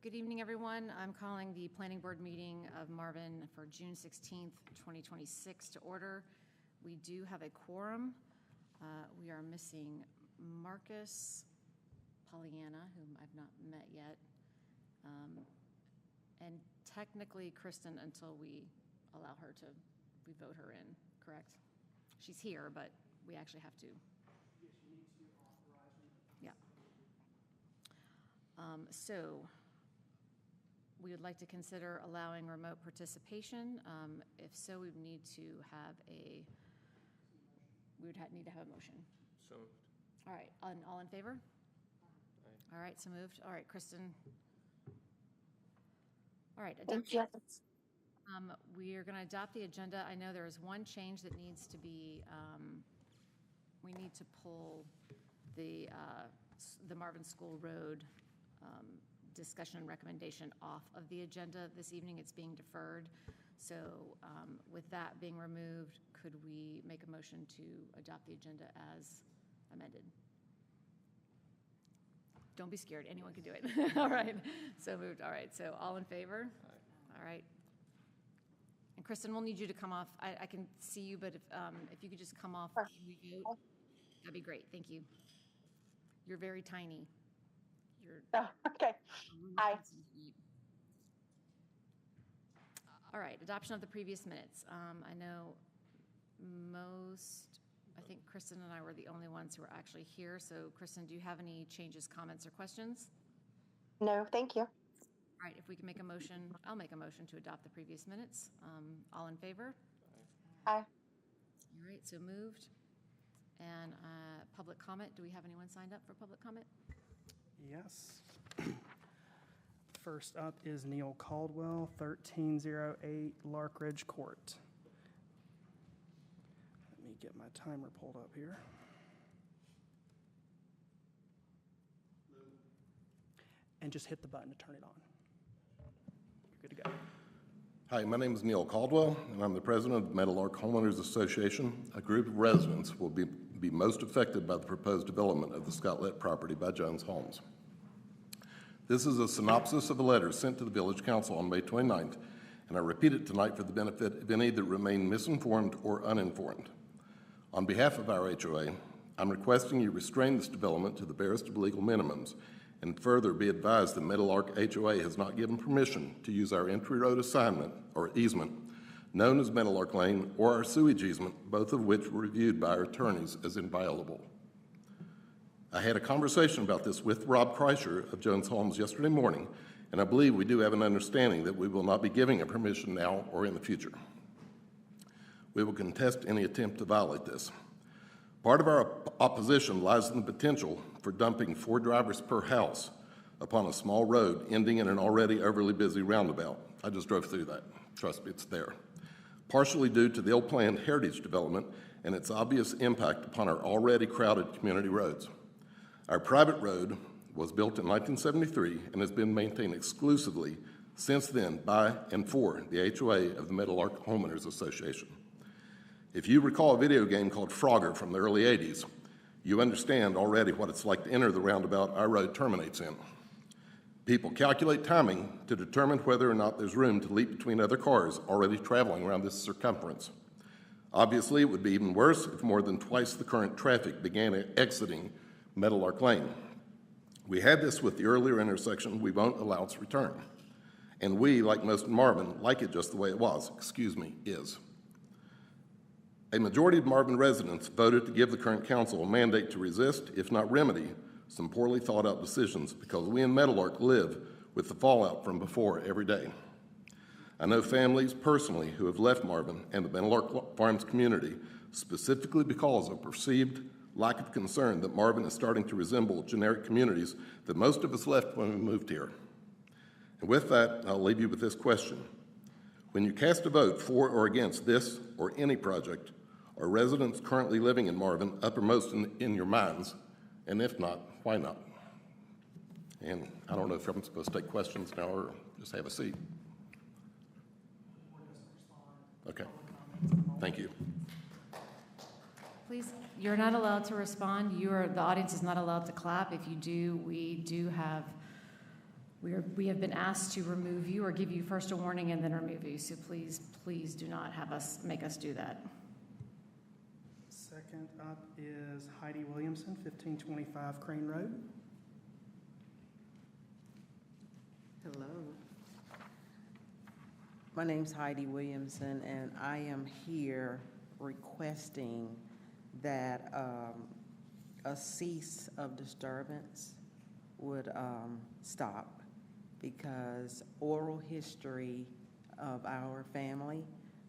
Good evening, everyone. I'm calling the Planning Board meeting of Marvin for June 16th, 2026 to order. We do have a quorum. We are missing Marcus, Pollyanna, whom I've not met yet, and technically Kristen until we allow her to, we vote her in, correct? She's here, but we actually have to. Yes, you need to authorize me. Yeah. So we would like to consider allowing remote participation. If so, we would need to have a, need to have a motion. So moved. All right, all in favor? Aye. All right, so moved. All right, Kristen. All right, Thank you. we are going to adopt the agenda. I know there is one change that needs to be, we need to pull the Marvin School Road discussion and recommendation off of the agenda this evening. It's being deferred. So with that being removed, could we make a motion to adopt the agenda as amended? Don't be scared. Anyone can do it. All right. So moved. All right. So all in favor? Aye. All right. And Kristen, we'll need you to come off. I can see you, but if you could just come off when we vote, that'd be great. Thank you. You're very tiny. Oh, okay. Aye. All right, adoption of the previous minutes. I know I think Kristen and I were the only ones who were actually here. So Kristen, do you have any changes, comments, or questions? No, thank you. All right, if we can make a motion, I'll make a motion to adopt the previous minutes. All in favor? Aye. All right, so moved. And public comment, do we have anyone signed up for public comment? Yes. First up is Neil Caldwell, 1308 Larkridge Court. Let me get my timer pulled up here. And just hit the button to turn it on. You're good to go. Hi, my name is Neil Caldwell, and I'm the president of the Meadowlark Homeowners Association. A group of residents will be most affected by the proposed development of the Scotlet property by Jones Homes. This is a synopsis of a letter sent to the Village Council on May 29th, and I repeat it tonight for the benefit of any that remain misinformed or uninformed. On behalf of our HOA, I'm requesting you restrain this development to the barest of legal minimums, and further be advised that Meadowlark HOA has not given permission to use our entry road assignment, or easement, known as Meadowlark Lane, or our sewage easement, both of which were reviewed by our attorneys as inviolable. I had a conversation about this with Rob Kreischer of Jones Homes yesterday morning, and I believe we do have an understanding that we will not be giving a permission now or in the future. We will contest any attempt to violate this. Part of our opposition lies in the potential for dumping 4 drivers per house upon a small road ending in an already overly busy roundabout. I just drove through that. Trust me, it's there. Partially due to the ill-planned heritage development and its obvious impact upon our already crowded community roads. Our private road was built in 1973 and has been maintained exclusively since then by and for the HOA of the Meadowlark Homeowners Association. If you recall a video game called Frogger from the early 80s, you understand already what it's like to enter the roundabout our road terminates in. People calculate timing to determine whether or not there's room to leap between other cars already traveling around this circumference. Obviously, it would be even worse if more than twice the current traffic began exiting Meadowlark Lane. We had this with the earlier intersection. We won't allow its return. And we, like most in Marvin, like it just the way it is. A majority of Marvin residents voted to give the current council a mandate to resist, if not remedy, some poorly thought out decisions because we in Meadowlark live with the fallout from before every day. I know families personally who have left Marvin and the Meadowlark Farms community specifically because of perceived lack of concern that Marvin is starting to resemble generic communities that most of us left when we moved here. And with that, I'll leave you with this question. When you cast a vote for or against this or any project, are residents currently living in Marvin uppermost in your minds? And if not, why not? And I don't know if I'm supposed to take questions now or just have a seat. Okay. Thank you. Please, you're not allowed to respond. The audience is not allowed to clap. If you do, we do have We have been asked to remove you or give you first a warning and then remove you, so please do not make us do that. Second up is Heidi Williamson, 1525 Crane Road. Hello. My name's Heidi Williamson, and I am here requesting that a cease of disturbance would stop, because oral history of our family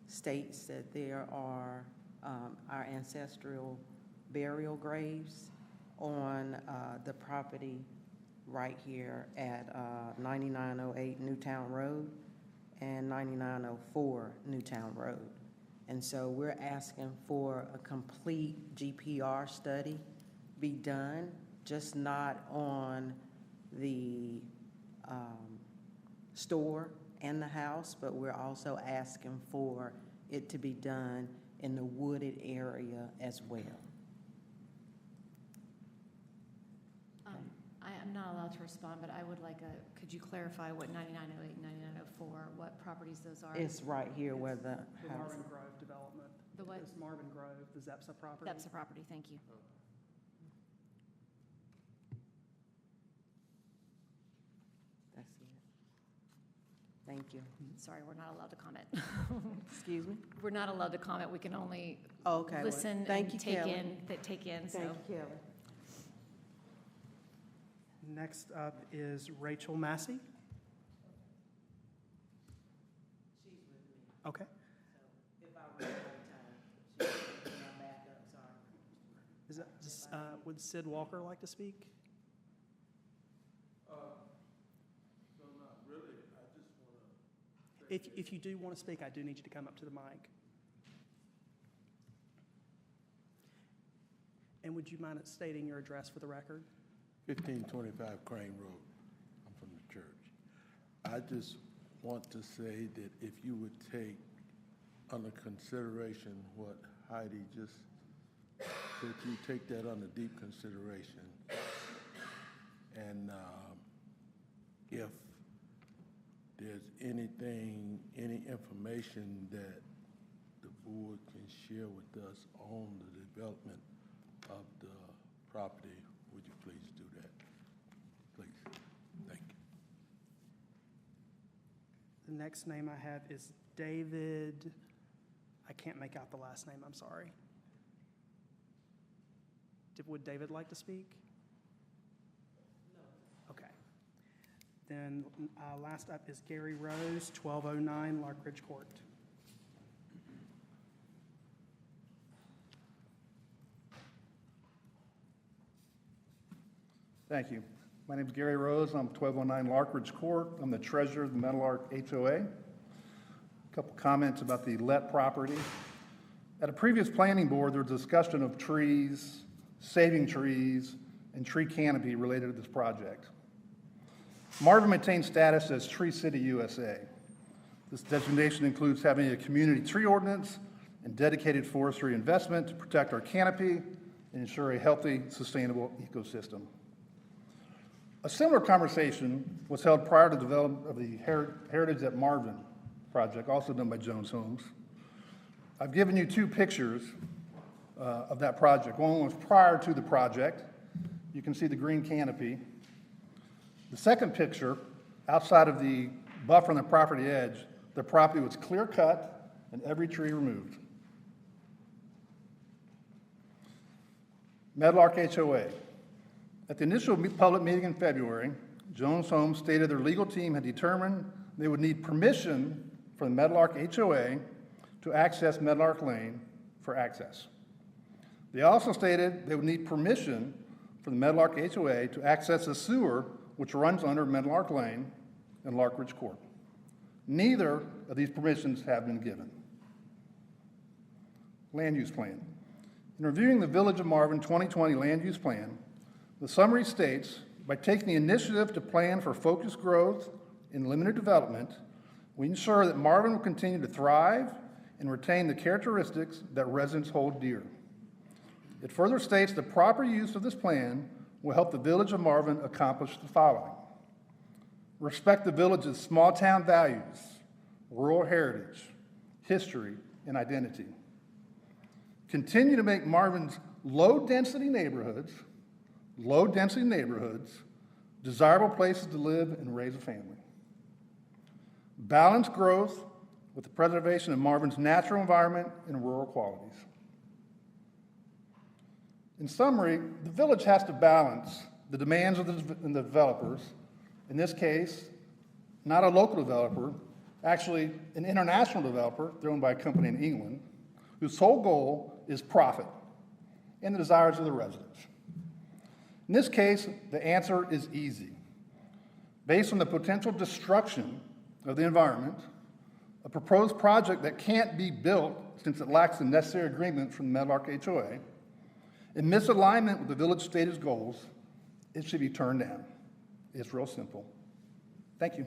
states that there are our ancestral burial graves on the property right here at 9908 Newtown Road and 9904 Newtown Road. And so we're asking for a complete GPR study be done, just not on the store and the house, but we're also asking for it to be done in the wooded area as well. I am not allowed to respond, but I would like could you clarify what 9908 and 9904, what properties those are? It's right here where the The house. Marvin Grove development. The what? It's Marvin Grove, the Zepsa property. That's the property, thank you. That's it. Thank you. Sorry, we're not allowed to comment. Excuse me? We're not allowed to comment, we can only Okay. well, listen thank and you, take Kelly. in, so. Thank you, Kelly. Next up is Rachel Massey. She's with me, Okay. so if I run out of time, she'll be my backup, sorry. Would Sid Walker like to speak? If you do want to speak, I do need you to come up to the mic. And would you mind stating your address for the record? 1525 Crane Road. I'm from the church. I just want to say that if you would take under consideration what Heidi just, that you take that under deep consideration. And if there's anything, any information that the board can share with us on the development of the property, would you please do that? Please. Thank you. The next name I have is David, I can't make out the last name, I'm sorry. Would David like to speak? No. Okay. Then last up is Gary Rose, 1209 Larkridge Court. Thank you. My name is Gary Rose. I'm 1209 Larkridge Court. I'm the treasurer of the Meadowlark HOA. A couple comments about the Lett property. At a previous planning board, there was discussion of trees, saving trees, and tree canopy related to this project. Marvin maintains status as Tree City USA. This designation includes having a community tree ordinance and dedicated forestry investment to protect our canopy and ensure a healthy, sustainable ecosystem. A similar conversation was held prior to the development of the Heritage at Marvin project, also done by Jones Homes. I've given you two pictures of that project. One was prior to the project. You can see the green canopy. The second picture, outside of the buffer on the property edge, the property was clear cut and every tree removed. Meadowlark HOA. At the initial public meeting in February, Jones Homes stated their legal team had determined they would need permission from the Meadowlark HOA to access Meadowlark Lane for access. They also stated they would need permission from the Meadowlark HOA to access the sewer which runs under Meadowlark Lane and Larkridge Court. Neither of these permissions have been given. Land use plan. In reviewing the Village of Marvin 2020 land use plan, the summary states, by taking the initiative to plan for focused growth and limited development, we ensure that Marvin will continue to thrive and retain the characteristics that residents hold dear. It further states the proper use of this plan will help the Village of Marvin accomplish the following: respect the village's small-town values, rural heritage, history, and identity. Continue to make Marvin's low-density neighborhoods, desirable places to live and raise a family. Balance growth with the preservation of Marvin's natural environment and rural qualities. In summary, the village has to balance the demands of the developers, in this case, not a local developer, actually an international developer, they're owned by a company in England, whose sole goal is profit and the desires of the residents. In this case, the answer is easy. Based on the potential destruction of the environment, a proposed project that can't be built since it lacks the necessary agreement from the Meadowlark HOA, in misalignment with the village stated goals, it should be turned down. It's real simple. Thank you.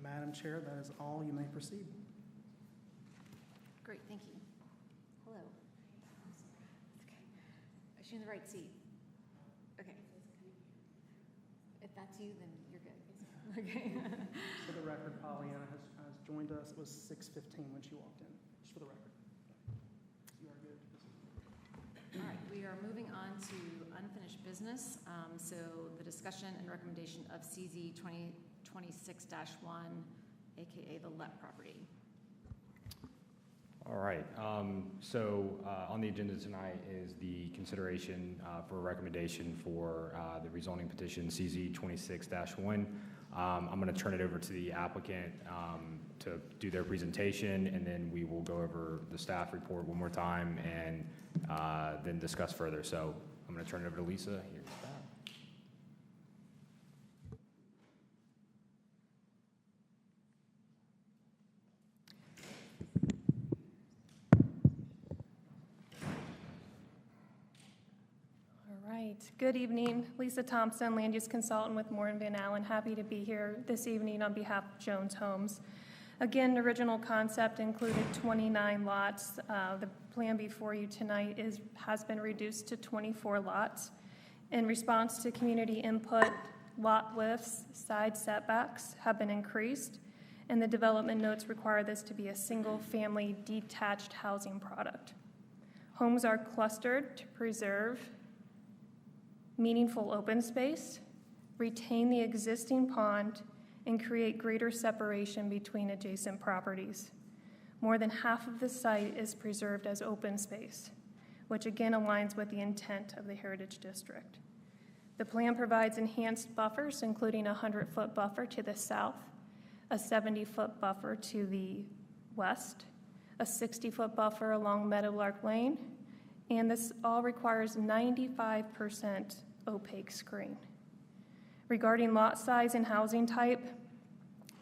Madam Chair, that is all. You may proceed. Great, thank you. Hello. Okay. Is she in the right seat? Okay. If that's you, then you're good. Okay. For the record, Pollyanna has joined us. It was 6:15 when she walked in, just for the record. You are good. All right, we are moving on to unfinished business. So the discussion and recommendation of CZ 2026-1, AKA the LEP property. All right, on the agenda tonight is the consideration for a recommendation for the rezoning petition CZ 26-1. I'm going to turn it over to the applicant to do their presentation, and then we will go over the staff report one more time and then discuss further. So I'm going to turn it over to Lisa. Here's that. All right. Good evening. Lisa Thompson, land use consultant with Moore & Van Allen. Happy to be here this evening on behalf of Jones Homes. Again, the original concept included 29 lots. The plan before you tonight has been reduced to 24 lots. In response to community input, lot widths, side setbacks have been increased, and the development notes require this to be a single-family detached housing product. Homes are clustered to preserve meaningful open space, retain the existing pond, and create greater separation between adjacent properties. More than half of the site is preserved as open space, which again aligns with the intent of the Heritage District. The plan provides enhanced buffers, including a 100-foot buffer to the south, a 70-foot buffer to the west, a 60-foot buffer along Meadowlark Lane, and this all requires 95% opaque screen. Regarding lot size and housing type,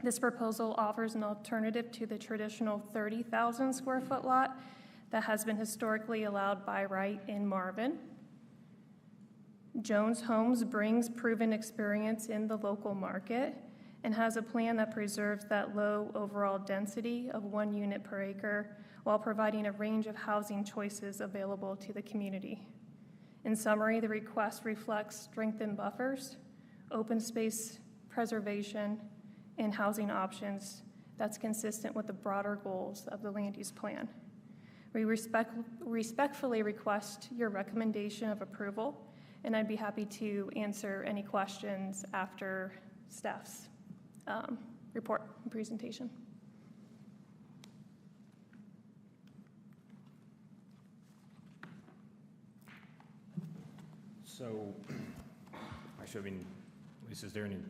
this proposal offers an alternative to the traditional 30,000 square foot lot that has been historically allowed by right in Marvin. Jones Homes brings proven experience in the local market and has a plan that preserves that low overall density of 1 unit per acre while providing a range of housing choices available to the community. In summary, the request reflects strengthened buffers, open space preservation, and housing options that's consistent with the broader goals of the land use plan. We respectfully request your recommendation of approval, and I'd be happy to answer any questions after staff's report and presentation. So, actually, Lisa, is there any, do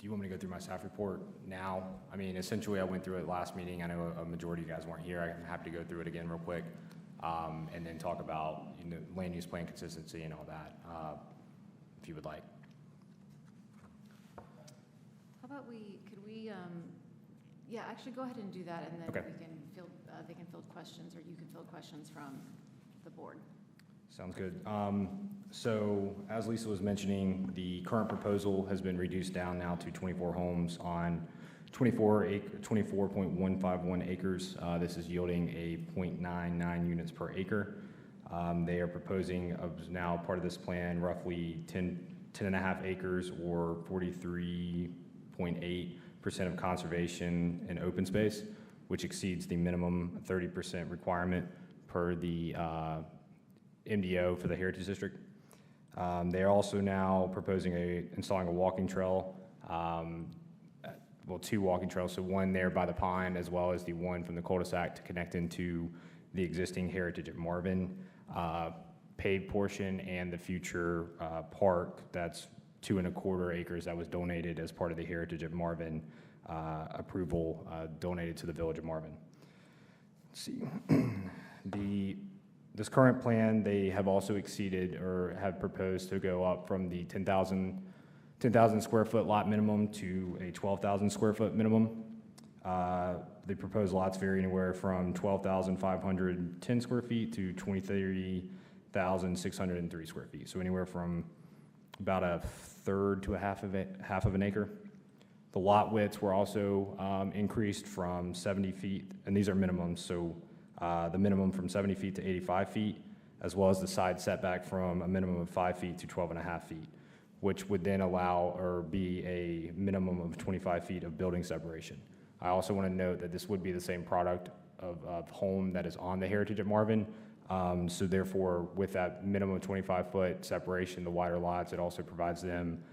you want me to go through my staff report now? I mean, essentially, I went through it last meeting. I know a majority of you guys weren't here. I'm happy to go through it again real quick, and then talk about land use plan consistency and all that, if you would like. How about yeah, actually go ahead and do that, and then Okay. we can field, they can field questions, or you can field questions from the board. Sounds good. So as Lisa was mentioning, the current proposal has been reduced down now to 24 homes on 24.151 acres. This is yielding a 0.99 units per acre. They are proposing, of now part of this plan, roughly 10.5 acres or 43.8% of conservation and open space, which exceeds the minimum 30% requirement per the MDO for the Heritage District. They are also now proposing installing a walking trail, well, 2 walking trails, so one there by the pond as well as the one from the cul-de-sac to connect into the existing Heritage at Marvin paved portion and the future park that's 2.25 acres that was donated as part of the Heritage at Marvin approval donated to the Village of Marvin. Let's see. This current plan, they have also exceeded or have proposed to go up from the 10,000 square foot lot minimum to a 12,000 square foot minimum. The proposed lots vary anywhere from 12,510 square feet to 23,603 square feet. So anywhere from about a third to a half of an acre. The lot widths were also increased from 70 feet, and these are minimums, so the minimum from 70 feet to 85 feet, as well as the side setback from a minimum of 5 feet to 12.5 feet, which would then allow or be a minimum of 25 feet of building separation. I also want to note that this would be the same product of home that is on the Heritage at Marvin. So therefore, with that minimum 25-foot separation, the wider lots, it also provides them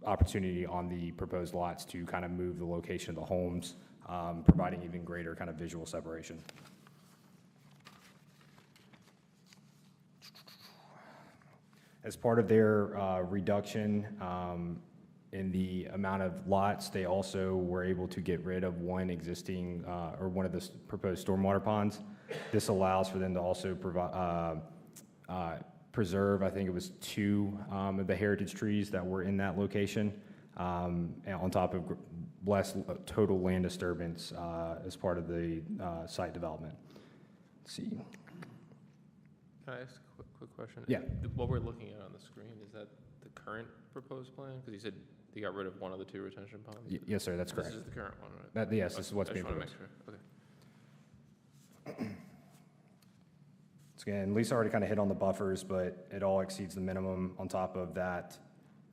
opportunity on the proposed lots to kind of move the location of the homes, providing even greater kind of visual separation. As part of their reduction in the amount of lots, they also were able to get rid of one existing or one of the proposed stormwater ponds. This allows for them to also preserve, I think it was 2 of the heritage trees that were in that location, on top of less total land disturbance as part of the site development. Let's see. Can I ask a quick question? Yeah. What we're looking at on the screen, is that the current proposed plan? Because you said they got rid of one of the 2 retention ponds? Yes, sir, that's correct. This is the current one, right? Yes, this is what's being proposed. I just want to make sure. Okay. So again, Lisa already kind of hit on the buffers, but it all exceeds the minimum. On top of that,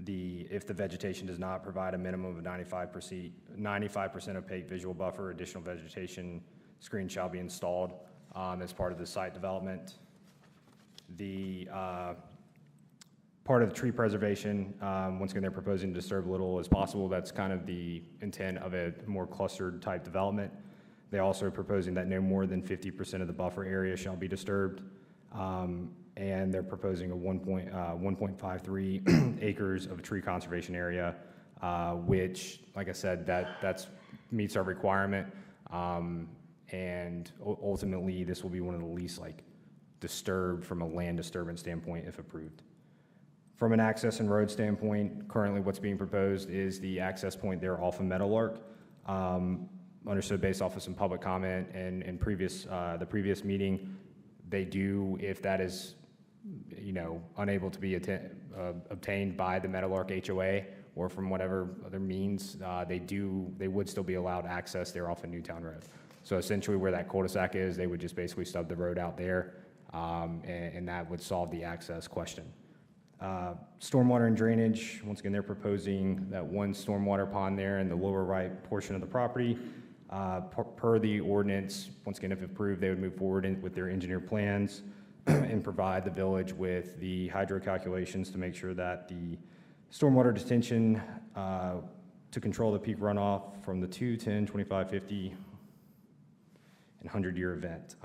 if the vegetation does not provide a minimum of 95% opaque visual buffer, additional vegetation screen shall be installed as part of the site development. The part of the tree preservation, once again, they're proposing to disturb little as possible. That's kind of the intent of a more clustered type development. They're also proposing that no more than 50% of the buffer area shall be disturbed. And they're proposing a 1.53 acres of tree conservation area, which, like I said, that meets our requirement. And ultimately, this will be one of the least disturbed from a land disturbance standpoint if approved. From an access and road standpoint, currently what's being proposed is the access point there off of Meadowlark. Understood based off of some public comment and the previous meeting, they do, if that is unable to be obtained by the Meadowlark HOA or from whatever other means, they would still be allowed access there off of Newtown Road. So essentially where that cul-de-sac is, they would just basically stub the road out there, and that would solve the access question. Stormwater and drainage, once again, they're proposing that one stormwater pond there in the lower right portion of the property. Per the ordinance, once again, if approved, they would move forward with their engineer plans and provide the village with the hydro calculations to make sure that the stormwater detention to control the peak runoff from the 2, 10, 25, 50, and 100-year event.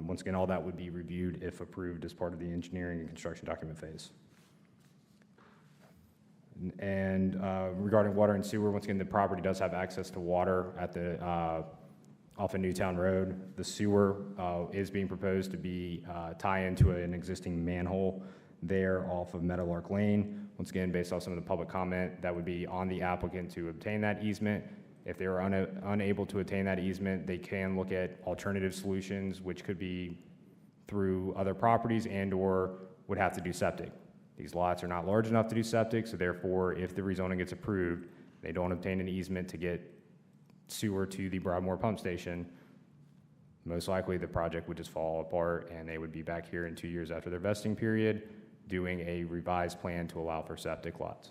Once again, all that would be reviewed if approved as part of the engineering and construction document phase. And regarding water and sewer, once again, the property does have access to water at the off of Newtown Road. The sewer is being proposed to be tie into an existing manhole there off of Meadowlark Lane. Once again, based off some of the public comment, that would be on the applicant to obtain that easement. If they are unable to attain that easement, they can look at alternative solutions, which could be through other properties and/or would have to do septic. These lots are not large enough to do septic, so therefore, if the rezoning gets approved, they don't obtain an easement to get sewer to the Broadmoor pump station, Most likely, the project would just fall apart, and they would be back here in 2 years after their vesting period, doing a revised plan to allow for septic lots.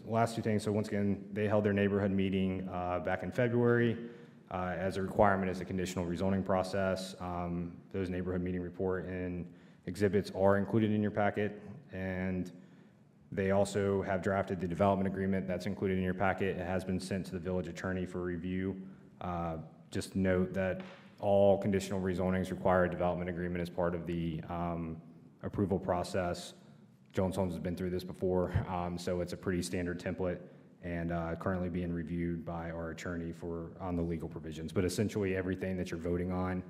Last two things, so once again, they held their neighborhood meeting back in February. As a requirement as a conditional rezoning process, those neighborhood meeting report and exhibits are included in your packet, and they also have drafted the development agreement that's included in your packet. It has been sent to the village attorney for review. Just note that all conditional rezonings require a development agreement as part of the approval process. Jones Homes has been through this before, so it's a pretty standard template, and currently being reviewed by our attorney on the legal provisions. But essentially, everything that you're voting on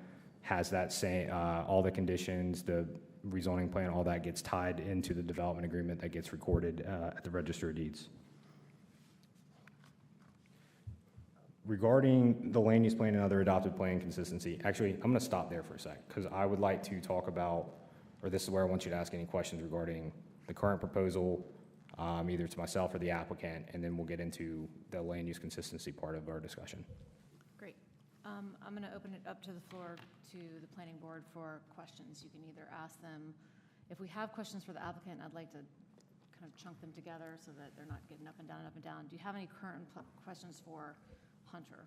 has that same, all the conditions, the rezoning plan, all that gets tied into the development agreement that gets recorded at the Register of Deeds. Regarding the land use plan and other adopted plan consistency, actually, I'm going to stop there for a sec, because I would like to talk about, or this is where I want you to ask any questions regarding the current proposal, either to myself or the applicant, and then we'll get into the land use consistency part of our discussion. Great. I'm going to open it up to the floor to the planning board for questions. You can either ask them, if we have questions for the applicant, I'd like to kind of chunk them together so that they're not getting up and down, up and down. Do you have any current questions for Hunter?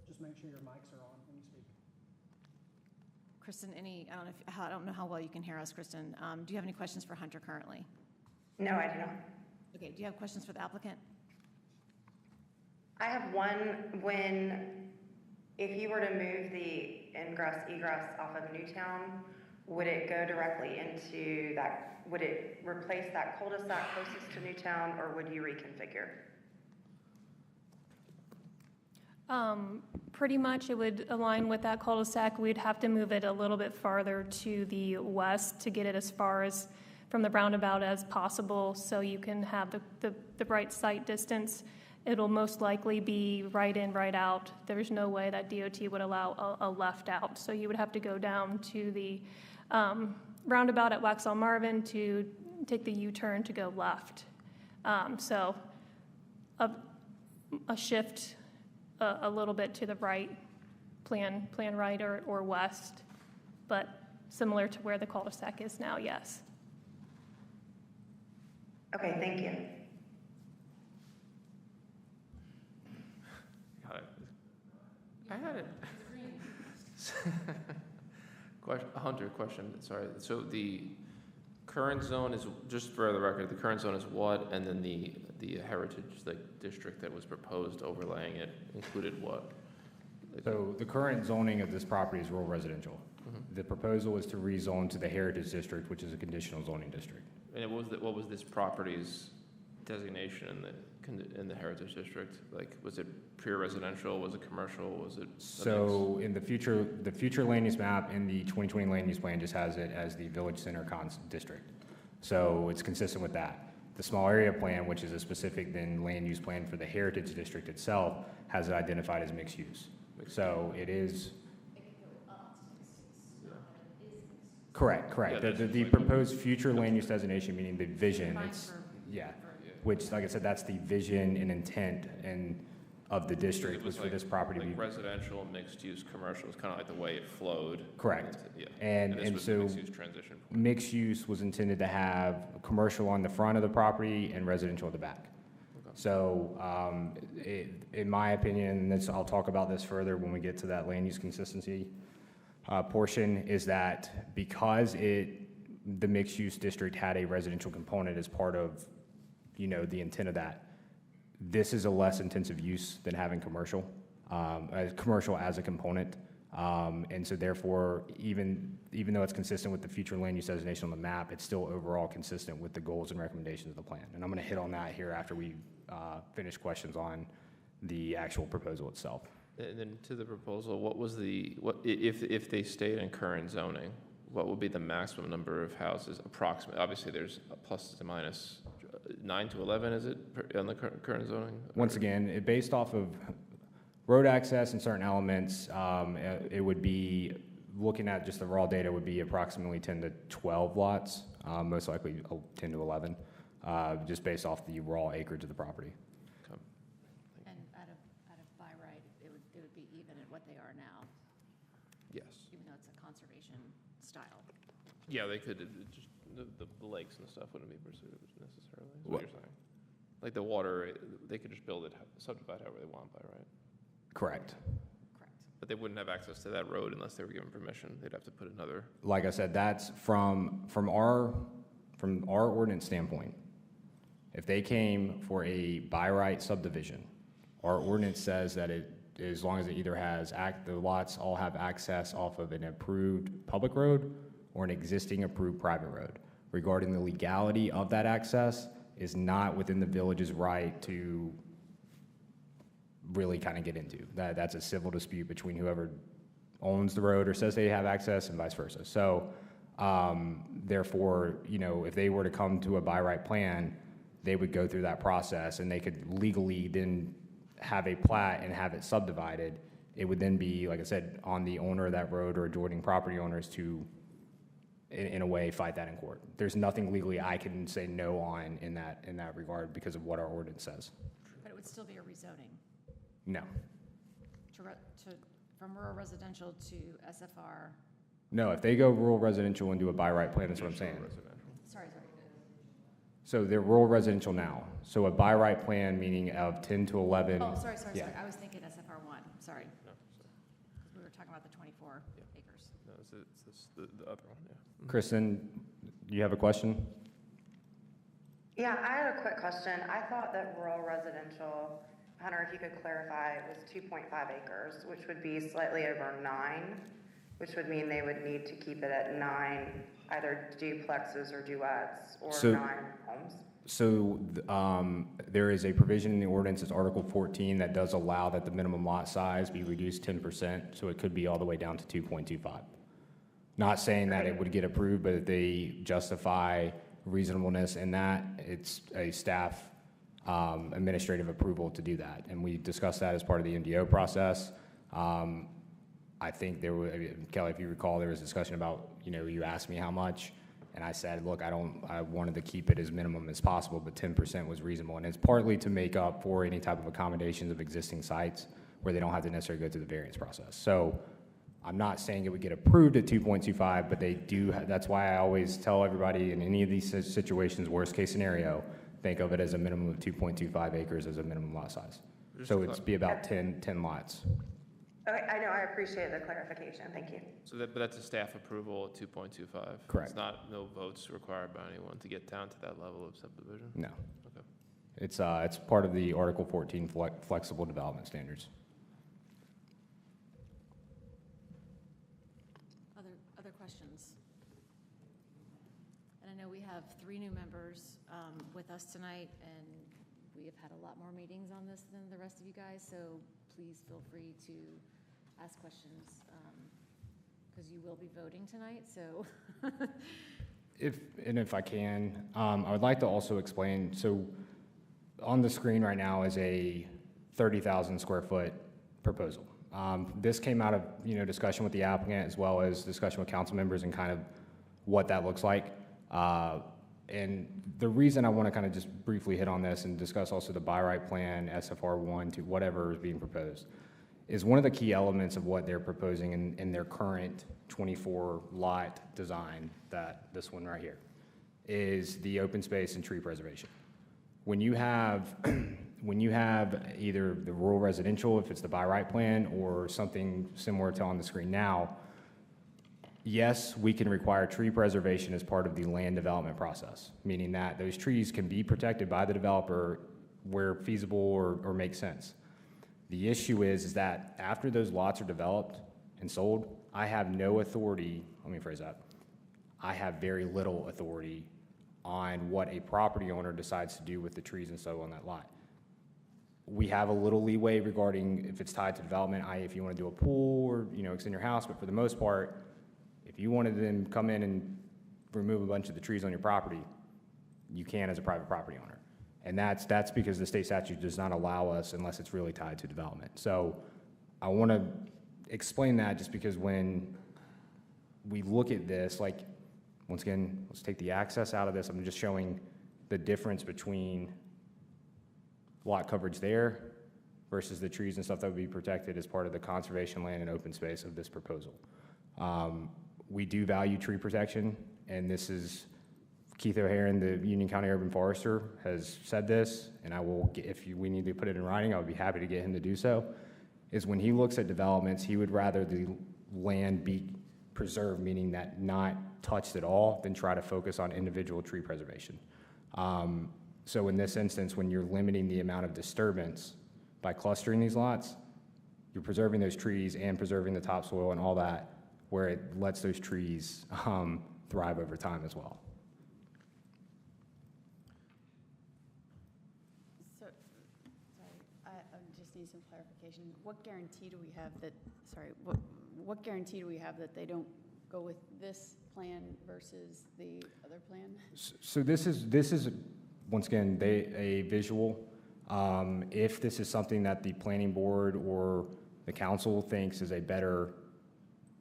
Just make sure your mics are on when you speak. Kristen, I don't know how well you can hear us, Kristen. Do you have any questions for Hunter currently? No, I do not. Okay, do you have questions for the applicant? I have one. If you were to move the ingress egress off of Newtown, would it go directly into that, would it replace that cul-de-sac closest to Newtown, or would you reconfigure? Pretty much it would align with that cul-de-sac. We'd have to move it a little bit farther to the west to get it as far as from the roundabout as possible, so you can have the right sight distance. It'll most likely be right in, right out. There's no way that DOT would allow a left out. So you would have to go down to the roundabout at Waxhaw Marvin to take the U-turn to go left. So a shift a little bit to the right, plan right or west, but similar to where the cul-de-sac is now, yes. Okay, thank you. Got it. I had it. Hunter, question, sorry. So the current zone is, just for the record, the current zone is what? And then the heritage district that was proposed overlaying it included what? So the current zoning of this property is rural residential. The proposal is to rezone to the heritage district, which is a conditional zoning district. And what was this property's designation in the heritage district? Like, was it pure residential? Was it commercial? Was it? So in the future land use map in the 2020 land use plan just has it as the village center district. So it's consistent with that. The small area plan, which is a specific then land use plan for the heritage district itself, has it identified as mixed use. So it is. Correct. Yeah, The proposed future land use designation, meaning the vision, which, like I said, that's the vision and intent of the district was for this property to be. Residential, mixed use, commercial, it's kind of like the way it flowed. Correct. Yeah. And this was the so mixed use transition. mixed use was intended to have commercial on the front of the property and residential at the back. Okay. So in my opinion, and I'll talk about this further when we get to that land use consistency portion, is that because the mixed use district had a residential component as part of, the intent of that, this is a less intensive use than having commercial as a component. And so therefore, even though it's consistent with the future land use designation on the map, it's still overall consistent with the goals and recommendations of the plan. And I'm going to hit on that here after we finish questions on the actual proposal itself. And then to the proposal, if they stayed in current zoning, what would be the maximum number of houses approximately? Obviously, there's a plus and minus 9 to 11, is it, on the current zoning? Once again, based off of road access and certain elements, it would be, looking at just the raw data, would be approximately 10 to 12 lots, most likely 10 to 11, just based off the raw acreage of the property. Okay. Yes. even though it's a conservation style. Yeah, they could, just, the lakes and stuff wouldn't be pursued necessarily, is what you're saying. Like the water, they could just build it, subdivide however they want by, right? Correct. Correct. But they wouldn't have access to that road unless they were given permission. They'd have to put another, Like I said, that's from our ordinance standpoint. If they came for a by right subdivision, our ordinance says that as long as it either has the lots all have access off of an approved public road or an existing approved private road. Regarding the legality of that access is not within the village's right to really kind of get into. That's a civil dispute between whoever owns the road or says they have access and vice versa. So, therefore, if they were to come to a by right plan, they would go through that process and they could legally then have a plat and have it subdivided. It would then be, like I said, on the owner of that road or adjoining property owners to, in a way, fight that in court. There's nothing legally I can say no on in that regard because of what our ordinance says. But it would still be a rezoning No. from rural residential to SFR. No, if they go rural residential and do a by right plan, that's what I'm saying. Sorry. So they're rural residential now. So a by right plan meaning of 10 to 11. Oh, sorry. Yeah. I was thinking SFR one, sorry. no, sorry. Because we were talking about the 24 acres. No, it's the other one, yeah. Kristen, do you have a question? Yeah, I had a quick question. I thought that rural residential, Hunter, if you could clarify, was 2.5 acres, which would be slightly over 9, which would mean they would need to keep it at 9, either duplexes or duets, or So- 9 homes. So there is a provision in the ordinance, it's Article 14, that does allow that the minimum lot size be reduced 10%, so it could be all the way down to 2.25. Not saying that it would get approved, but if they justify reasonableness in that, it's a staff administrative approval to do that. And we discussed that as part of the MDO process. I think Kelly, if you recall, there was discussion about, you asked me how much, and I said, look, I wanted to keep it as minimum as possible, but 10% was reasonable. And it's partly to make up for any type of accommodations of existing sites where they don't have to necessarily go through the variance process. So I'm not saying it would get approved at 2.25, but they do, that's why I always tell everybody in any of these situations, worst case scenario, think of it as a minimum of 2.25 acres as a minimum lot size. So it's be about 10 lots. Okay, I know, I appreciate the clarification, thank you. So but that's a staff approval at 2.25? Correct. It's not, no votes required by anyone to get down to that level of subdivision? No. Okay. It's part of the Article 14 flexible development standards. Other questions? And I know we have 3 new members with us tonight, and we have had a lot more meetings on this than the rest of you guys, so please feel free to ask questions, because you will be voting tonight, so. If I can, I would like to also explain, so on the screen right now is a 30,000 square foot proposal. This came out of, discussion with the applicant as well as discussion with council members and kind of what that looks like. And the reason I want to kind of just briefly hit on this and discuss also the by right plan, SFR 1 to whatever is being proposed, is one of the key elements of what they're proposing in their current 24 lot design, that this one right here, is the open space and tree preservation. When you have either the rural residential, if it's the by right plan, or something similar to on the screen now, yes, we can require tree preservation as part of the land development process, meaning that those trees can be protected by the developer where feasible or makes sense. The issue is that after those lots are developed and sold, I have no authority, let me phrase that, I have very little authority on what a property owner decides to do with the trees and so on that lot. We have a little leeway regarding if it's tied to development, if you want to do a pool or, extend your house, but for the most part, if you wanted to then come in and remove a bunch of the trees on your property, you can as a private property owner. And that's because the state statute does not allow us unless it's really tied to development. So I want to explain that just because when we look at this, like, once again, let's take the access out of this. I'm just showing the difference between lot coverage there versus the trees and stuff that would be protected as part of the conservation land and open space of this proposal. We do value tree protection, and this is, Keith O'Haron, the Union County Urban Forester, has said this, and I will, we need to put it in writing, I would be happy to get him to do so, is when he looks at developments, he would rather the land be preserved, meaning that not touched at all, than try to focus on individual tree preservation. So in this instance, when you're limiting the amount of disturbance by clustering these lots, you're preserving those trees and preserving the topsoil and all that, where it lets those trees thrive over time as well. So, sorry, I just need some clarification. What guarantee do we have that, sorry, what guarantee do we have that they don't go with this plan versus the other plan? So this is once again, a visual. If this is something that the planning board or the council thinks is a better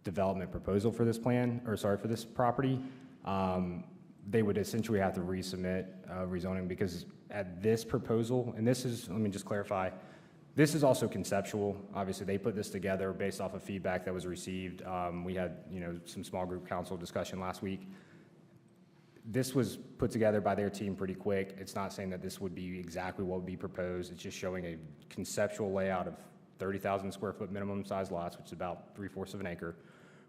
development proposal for this plan, or sorry, for this property, they would essentially have to resubmit rezoning, because at this proposal, and this is, let me just clarify, this is also conceptual. Obviously, they put this together based off of feedback that was received. We had, some small group council discussion last week. This was put together by their team pretty quick. It's not saying that this would be exactly what would be proposed. It's just showing a conceptual layout of 30,000 square foot minimum size lots, which is about 3/4 of an acre,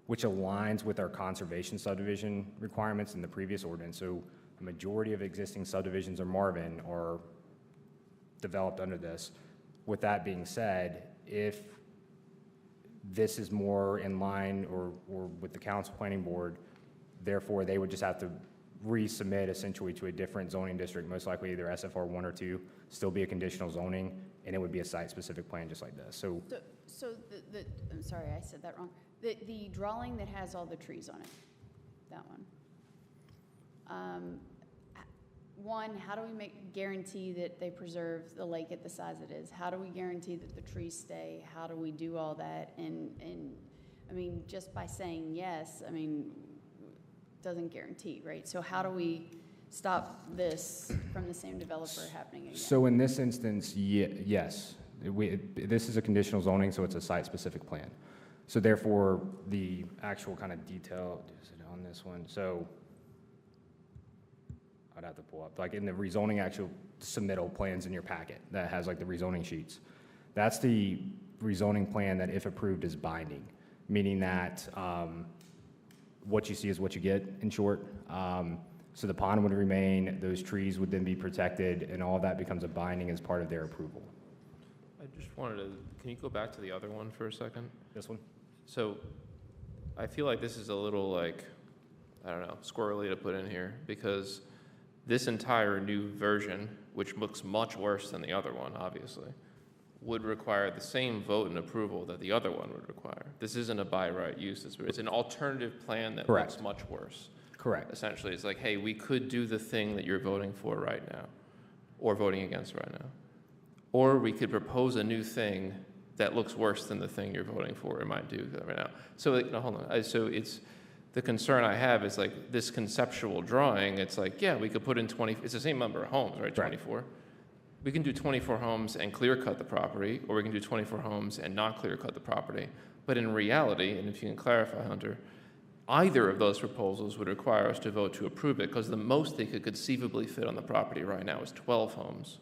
which aligns with our conservation subdivision requirements in the previous ordinance. So the majority of existing subdivisions in Marvin are developed under this. With that being said, if this is more in line or with the council planning board, therefore they would just have to resubmit essentially to a different zoning district, most likely either SFR 1 or 2, still be a conditional zoning, and it would be a site-specific plan just like this. So I'm sorry, I said that wrong. The drawing that has all the trees on it, that one. One, how do we guarantee that they preserve the lake at the size it is? How do we guarantee that the trees stay? How do we do all that? And I mean, just by saying yes, I mean, doesn't guarantee, right? So how do we stop this from the same developer happening again? So in this instance, yes. This is a conditional zoning, so it's a site-specific plan. So therefore, the actual kind of detail, is it on this one? So I'd have to pull up, like in the rezoning actual submittal plans in your packet that has like the rezoning sheets. That's the rezoning plan that, if approved, is binding, meaning that what you see is what you get, in short. So the pond would remain, those trees would then be protected, and all of that becomes a binding as part of their approval. I just wanted to, can you go back to the other one for a second? This one? So I feel like this is a little like, I don't know, squirrely to put in here, because this entire new version, which looks much worse than the other one, obviously, would require the same vote and approval that the other one would require. This isn't a by right use, it's an alternative plan that Correct. looks much worse. Correct. Essentially, it's like, hey, we could do the thing that you're voting for right now, or voting against right now. Or we could propose a new thing that looks worse than the thing you're voting for or might do right now. So, like, no, hold on. So it's, the concern I have is like this conceptual drawing, it's like, yeah, we could put in 20, it's the same number of homes, right, 24? We can do 24 homes and clear cut the property, or we can do 24 homes and not clear cut the property. But in reality, and if you can clarify, Hunter, either of those proposals would require us to vote to approve it, because the most they could conceivably fit on the property right now is 12 homes.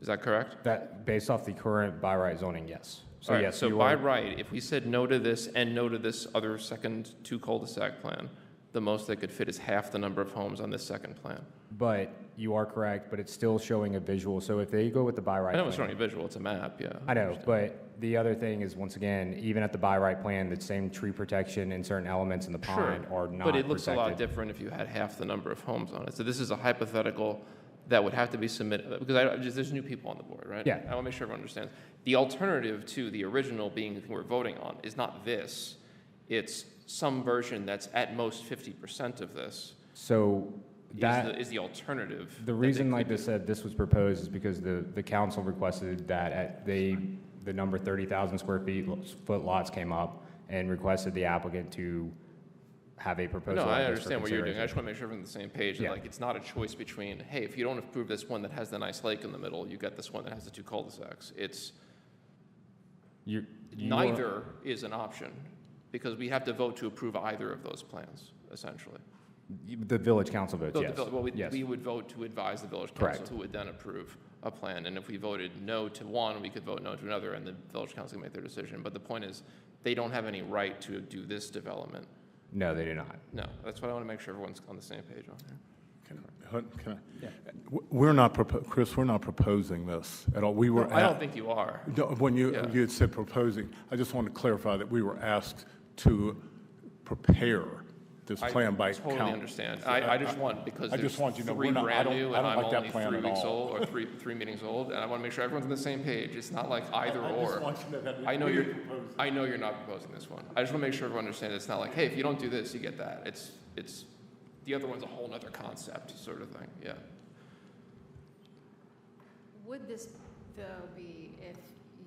Is that correct? That, based off the current by right zoning, yes. So All right, yes, so you by are, right, if we said no to this and no to this other second 2 cul-de-sac plan, the most they could fit is half the number of homes on this second plan. but you are correct, but it's still showing a visual. So if they go with the by right I know it's plan- showing a visual, it's a map, yeah. I know, understand. but the other thing is, once again, even at the by right plan, the same tree protection and certain elements in the pond are not But it looks a lot protected. different if you had half the number of homes on it. So this is a hypothetical that would have to be submitted, because there's new people on the board, right? Yeah. I want to make sure everyone understands. The alternative to the original being the thing we're voting on is not this. It's some version that's at most 50% of this. So that, Is the alternative. the that reason, they like could I do. said, this was proposed is because the council requested that the number 30,000 square foot lots came up and requested the applicant to have a proposal. No, I like this for understand what you're doing. I just consideration. want to make sure we're on the same page. that, Yeah. Like, it's not a choice between, hey, if you don't approve this one that has the nice lake in the middle, you get this one that has the 2 cul-de-sacs. It's You are- neither is an option. Because we have to vote to approve either of those plans, essentially. The village council votes, So yes. Well, Yes. we would vote to advise the village council, Correct. who would then approve a plan. And if we voted no to one, we could vote no to another, and the village council can make their decision. But the point is, they don't have any right to do this development. No, they do not. No, that's what I want to make sure everyone's on the same page on here. We're not, Chris, we're not proposing this at all. We were. I don't think you are. No, when you Yeah. had said proposing, I just want to clarify that we were asked to prepare this plan by I totally count. understand. I just want, because I there's just want you to know, three we're not- I brand don't- new, I and don't I'm like that only plan 3 at weeks all. old, or three meetings old, and I want to make sure everyone's on the same page. It's not like either I just or. want you to know that I know we're you're, proposing. I know you're not proposing this one. I just want to make sure everyone understands it's not like, hey, if you don't do this, you get that. It's, the other one's a whole nother concept, sort of thing, yeah. Would this, though, be if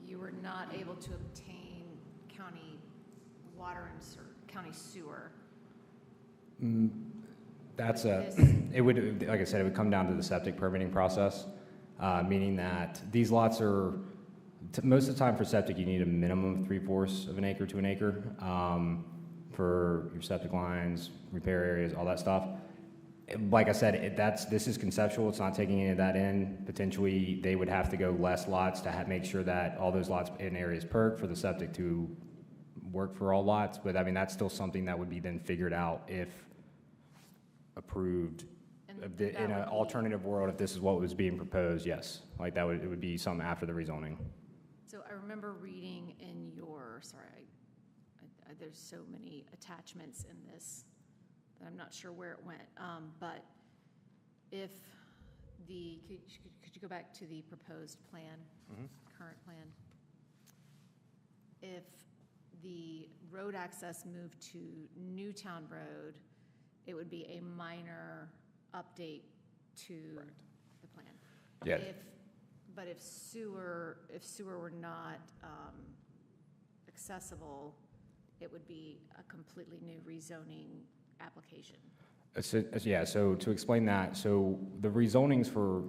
you were not able to obtain county water and county sewer? That's This- it would, like I said, it would come down to the septic permitting process, meaning that these lots are, most of the time for septic, you need a minimum of 3/4 of an acre to an acre for your septic lines, repair areas, all that stuff. Like I said, this is conceptual, it's not taking any of that in. Potentially, they would have to go less lots to make sure that all those lots in areas perk for the septic to work for all lots, but I mean, that's still something that would be then figured out if approved. And In that an would be- alternative world, if this is what was being proposed, yes, like that would, it would be something after the rezoning. So I remember reading in your, sorry, there's so many attachments in this that I'm not sure where it went. But if could you go back to the proposed plan, current plan? If the road access moved to Newtown Road, it would be a minor update to the plan. Yeah. But if sewer were not accessible, it would be a completely new rezoning application. Yeah, so to explain that, so the rezonings for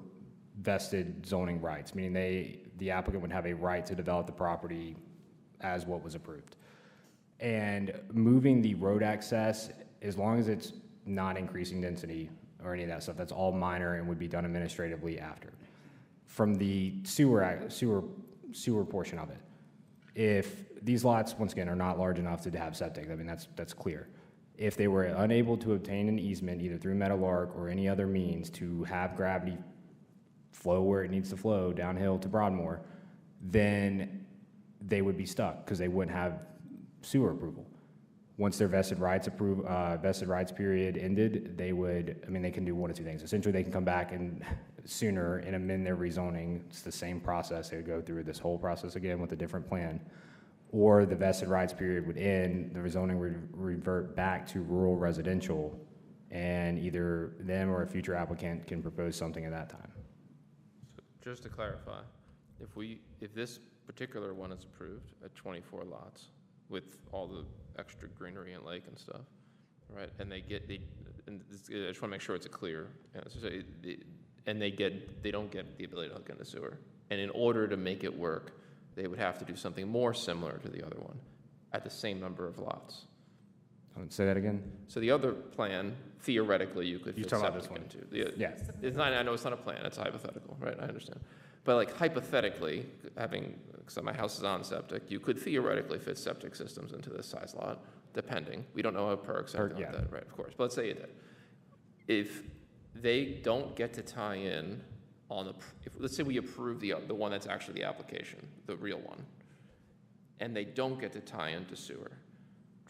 vested zoning rights, meaning the applicant would have a right to develop the property as what was approved. And moving the road access, as long as it's not increasing density or any of that stuff, that's all minor and would be done administratively after. From the sewer portion of it, if these lots, once again, are not large enough to have septic, I mean, that's clear. If they were unable to obtain an easement, either through Meadowlark or any other means, to have gravity flow where it needs to flow downhill to Broadmoor, then they would be stuck because they wouldn't have sewer approval. Once their vested rights period ended, they can do one of two things. Essentially, they can come back and sooner and amend their rezoning. It's the same process. They would go through this whole process again with a different plan. Or the vested rights period would end, the rezoning would revert back to rural residential, and either them or a future applicant can propose something at that time. So just to clarify, if this particular one is approved at 24 lots with all the extra greenery and lake and stuff, right? And I just want to make sure it's a clear answer. And they don't get the ability to hook into sewer. And in order to make it work, they would have to do something more similar to the other one at the same number of lots. Say that again? So the other plan, theoretically, you could You're fit talking about septic this into. Yeah. It's not, I know it's not a plan, it's hypothetical, right? I understand. But like hypothetically, so my house is on septic, you could theoretically fit septic systems into this size lot, depending. We don't know how it perks, everything like yeah. that, right, of course. But let's say you did. If they don't get to tie in on let's say we approve the one that's actually the application, the real one, and they don't get to tie into sewer,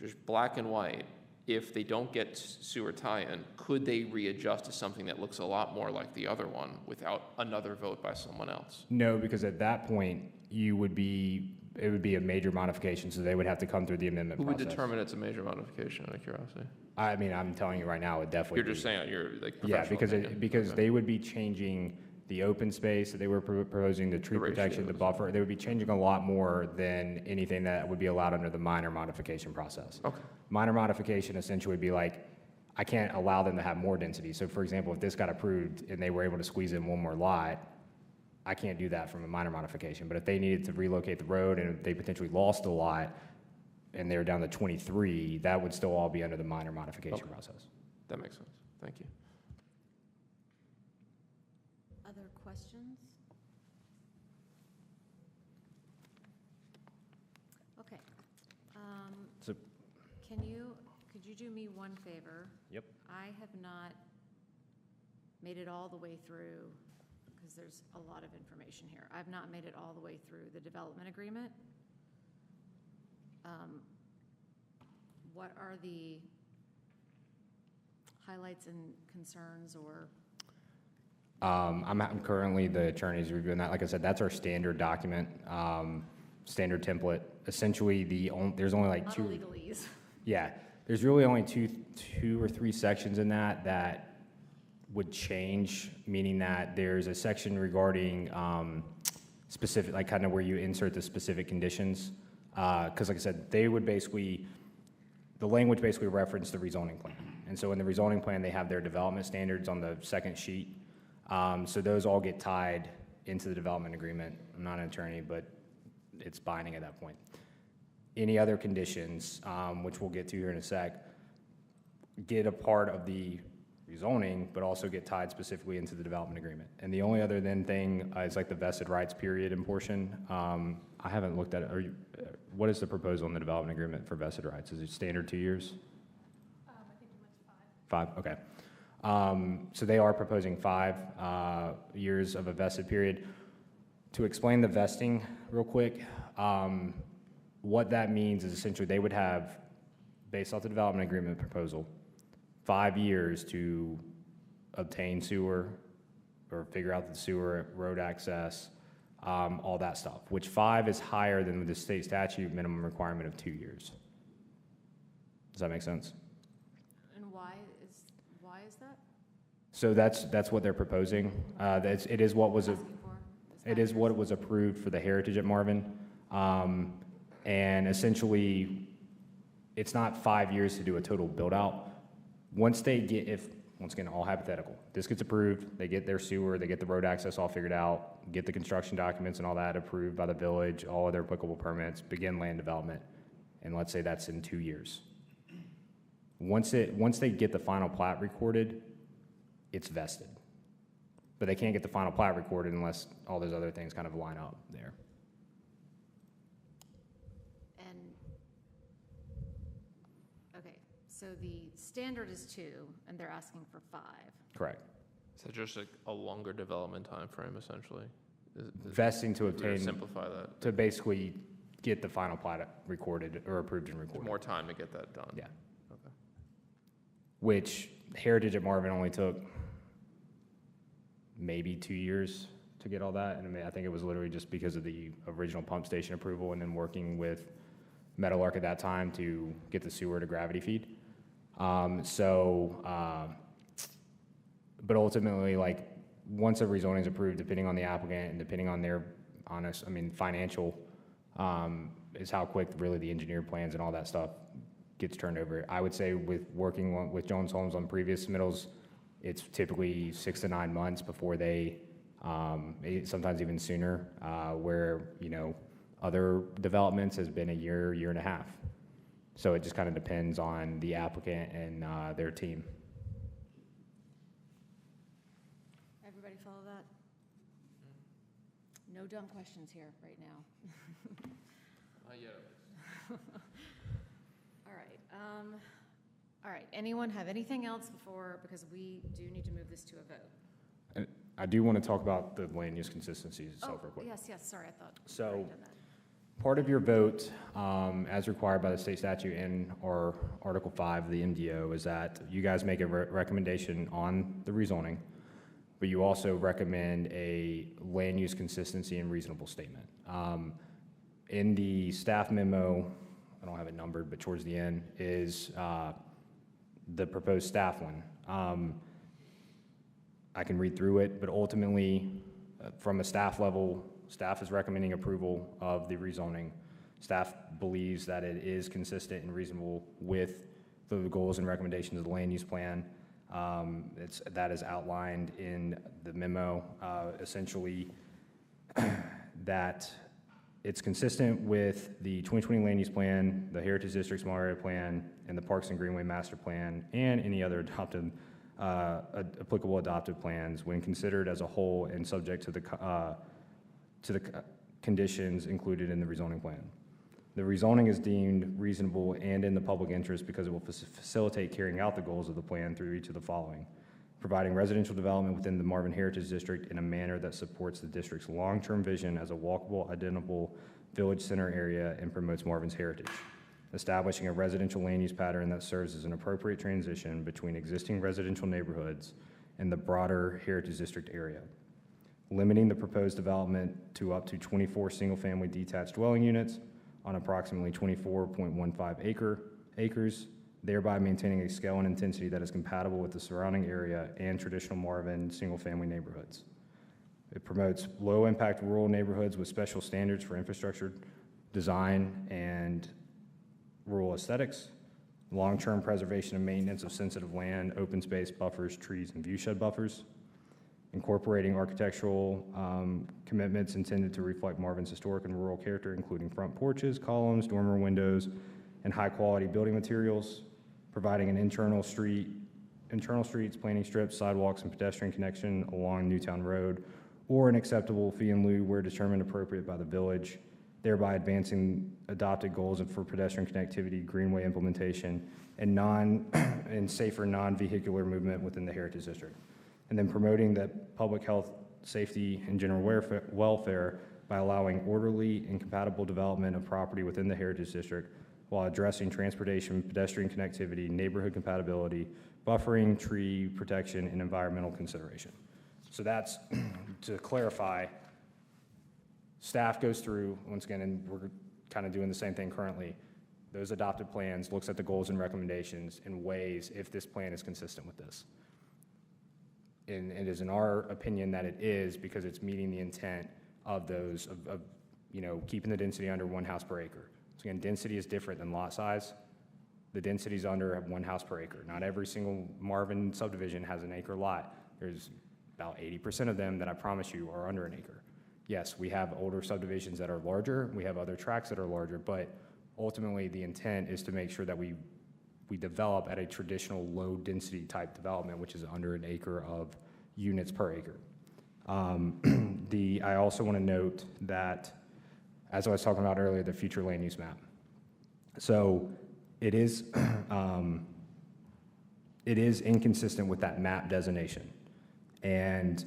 just black and white, if they don't get sewer tie-in, could they readjust to something that looks a lot more like the other one without another vote by someone else? No, because at that point, it would be a major modification, so they would have to come through the amendment Who process. would determine it's a major modification, out of curiosity? I mean, I'm telling you right now, it definitely. You're just saying, you're like Yeah, professional opinion. because Okay. they would be changing the open space that they were proposing, the tree The protection, the ratios. buffer. They would be changing a lot more than anything that would be allowed under the minor modification process. Okay. Minor modification essentially would be like, I can't allow them to have more density. So for example, if this got approved and they were able to squeeze in one more lot, I can't do that from a minor modification. But if they needed to relocate the road and if they potentially lost a lot, and they're down to 23, that would still all be under the minor modification Okay. process. That makes sense. Thank you. Other questions? Okay. So- Could you do me one favor? Yep. I have not made it all the way through, because there's a lot of information here. I've not made it all the way through the development agreement. What are the highlights and concerns, or? I'm currently the attorney's reviewing that. Like I said, that's our standard document, standard template. Essentially, there's only like Not two. legalese. Yeah, there's really only two or three sections in that would change, meaning that there's a section regarding specific, like kind of where you insert the specific conditions. Because like I said, they would basically, the language basically referenced the rezoning plan. And so in the rezoning plan, they have their development standards on the second sheet. So those all get tied into the development agreement. I'm not an attorney, but it's binding at that point. Any other conditions, which we'll get to here in a sec, get a part of the rezoning, but also get tied specifically into the development agreement. And the only other then thing is like the vested rights period and portion. I haven't looked at it. What is the proposal in the development agreement for vested rights? Is it standard 2 years? I think it was 5. 5, okay. So they are proposing 5 years of a vested period. To explain the vesting real quick, what that means is essentially they would have, based off the development agreement proposal, 5 years to obtain sewer or figure out the sewer, road access, all that stuff, which 5 is higher than the state statute minimum requirement of 2 years. Does that make sense? And why is that? So that's what they're proposing. It is what was, Asking for? it is what was approved for the Heritage at Marvin. And essentially, it's not 5 years to do a total build-out. Once they get, once again, all hypothetical, this gets approved, they get their sewer, they get the road access all figured out, get the construction documents and all that approved by the village, all other applicable permits, begin land development, and let's say that's in 2 years. Once they get the final plat recorded, it's vested. But they can't get the final plat recorded unless all those other things kind of line up there. And, okay, so the standard is 2, and they're asking for 5. Correct. So just a longer development time frame, essentially? Vesting to If we were to obtain, simplify that, to basically get the final plat recorded or approved and recorded. more time to get that done? Yeah. Okay. Which Heritage at Marvin only took maybe 2 years to get all that. And I mean, I think it was literally just because of the original pump station approval and then working with Meadowlark at that time to get the sewer to gravity feed. But ultimately, like, once a rezoning is approved, depending on the applicant and depending on their financial, is how quick really the engineered plans and all that stuff gets turned over. I would say with working with Jones Homes on previous submittals, it's typically 6 to 9 months before they, sometimes even sooner, where, other developments has been a year, year and a half. So it just kind of depends on the applicant and their team. Everybody follow that? No dumb questions here right now. All right, anyone have anything else before, because we do need to move this to a vote? And I do want to talk about the land use consistencies itself real quick. Yes, sorry, I thought we'd So- already done that. Part of your vote, as required by the state statute and or Article 5 of the MDO, is that you guys make a recommendation on the rezoning, but you also recommend a land use consistency and reasonable statement. In the staff memo, I don't have it numbered, but towards the end is the proposed staff one. I can read through it, but ultimately, from a staff level, staff is recommending approval of the rezoning. Staff believes that it is consistent and reasonable with the goals and recommendations of the land use plan. That is outlined in the memo, essentially that It's consistent with the 2020 Land Use Plan, the Heritage District Small Area Plan, and the Parks and Greenway Master Plan, and any other applicable adopted plans when considered as a whole and subject to the conditions included in the rezoning plan. The rezoning is deemed reasonable and in the public interest because it will facilitate carrying out the goals of the plan through each of the following: providing residential development within the Marvin Heritage District in a manner that supports the district's long-term vision as a walkable, identifiable village center area and promotes Marvin's heritage; establishing a residential land use pattern that serves as an appropriate transition between existing residential neighborhoods and the broader Heritage District area; limiting the proposed development to up to 24 single-family detached dwelling units on approximately 24.15 acres, thereby maintaining a scale and intensity that is compatible with the surrounding area and traditional Marvin single-family neighborhoods. It promotes low-impact rural neighborhoods with special standards for infrastructure, design, and rural aesthetics, long-term preservation and maintenance of sensitive land, open space buffers, trees, and viewshed buffers, incorporating architectural commitments intended to reflect Marvin's historic and rural character, including front porches, columns, dormer windows, and high-quality building materials, providing an internal streets, planting strips, sidewalks, and pedestrian connection along Newtown Road, or an acceptable fee in lieu where determined appropriate by the village, thereby advancing adopted goals for pedestrian connectivity, greenway implementation, and safer non-vehicular movement within the Heritage District. And then promoting the public health, safety, and general welfare by allowing orderly and compatible development of property within the Heritage District while addressing transportation, pedestrian connectivity, neighborhood compatibility, buffering, tree protection, and environmental consideration. So that's, to clarify, staff goes through, once again, and we're kind of doing the same thing currently, those adopted plans, looks at the goals and recommendations and weighs if this plan is consistent with this. And it is in our opinion that it is, because it's meeting the intent of those, of keeping the density under 1 house per acre. So again, density is different than lot size. The density is under 1 house per acre. Not every single Marvin subdivision has an acre lot. There's about 80% of them that I promise you are under an acre. Yes, we have older subdivisions that are larger. We have other tracts that are larger, but ultimately the intent is to make sure that we develop at a traditional low-density type development, which is under an acre of units per acre. I also want to note that, as I was talking about earlier, the future land use map. So it is inconsistent with that map designation. And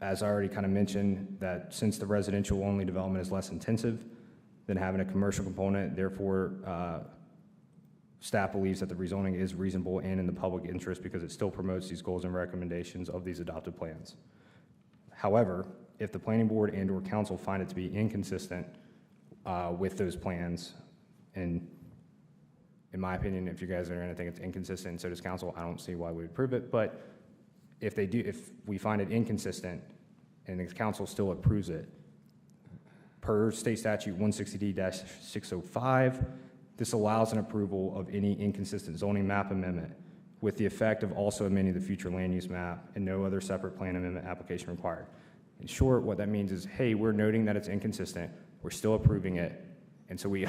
as I already kind of mentioned, that since the residential-only development is less intensive than having a commercial component, therefore, staff believes that the rezoning is reasonable and in the public interest because it still promotes these goals and recommendations of these adopted plans. However, if the planning board and/or council find it to be inconsistent with those plans, and in my opinion, if you guys are going to think it's inconsistent and so does council, I don't see why we would approve it. But if they do, if we find it inconsistent and the council still approves it, per state statute 160D-605, this allows an approval of any inconsistent zoning map amendment with the effect of also amending the future land use map and no other separate plan amendment application required. In short, what that means is, hey, we're noting that it's inconsistent, we're still approving it, and so we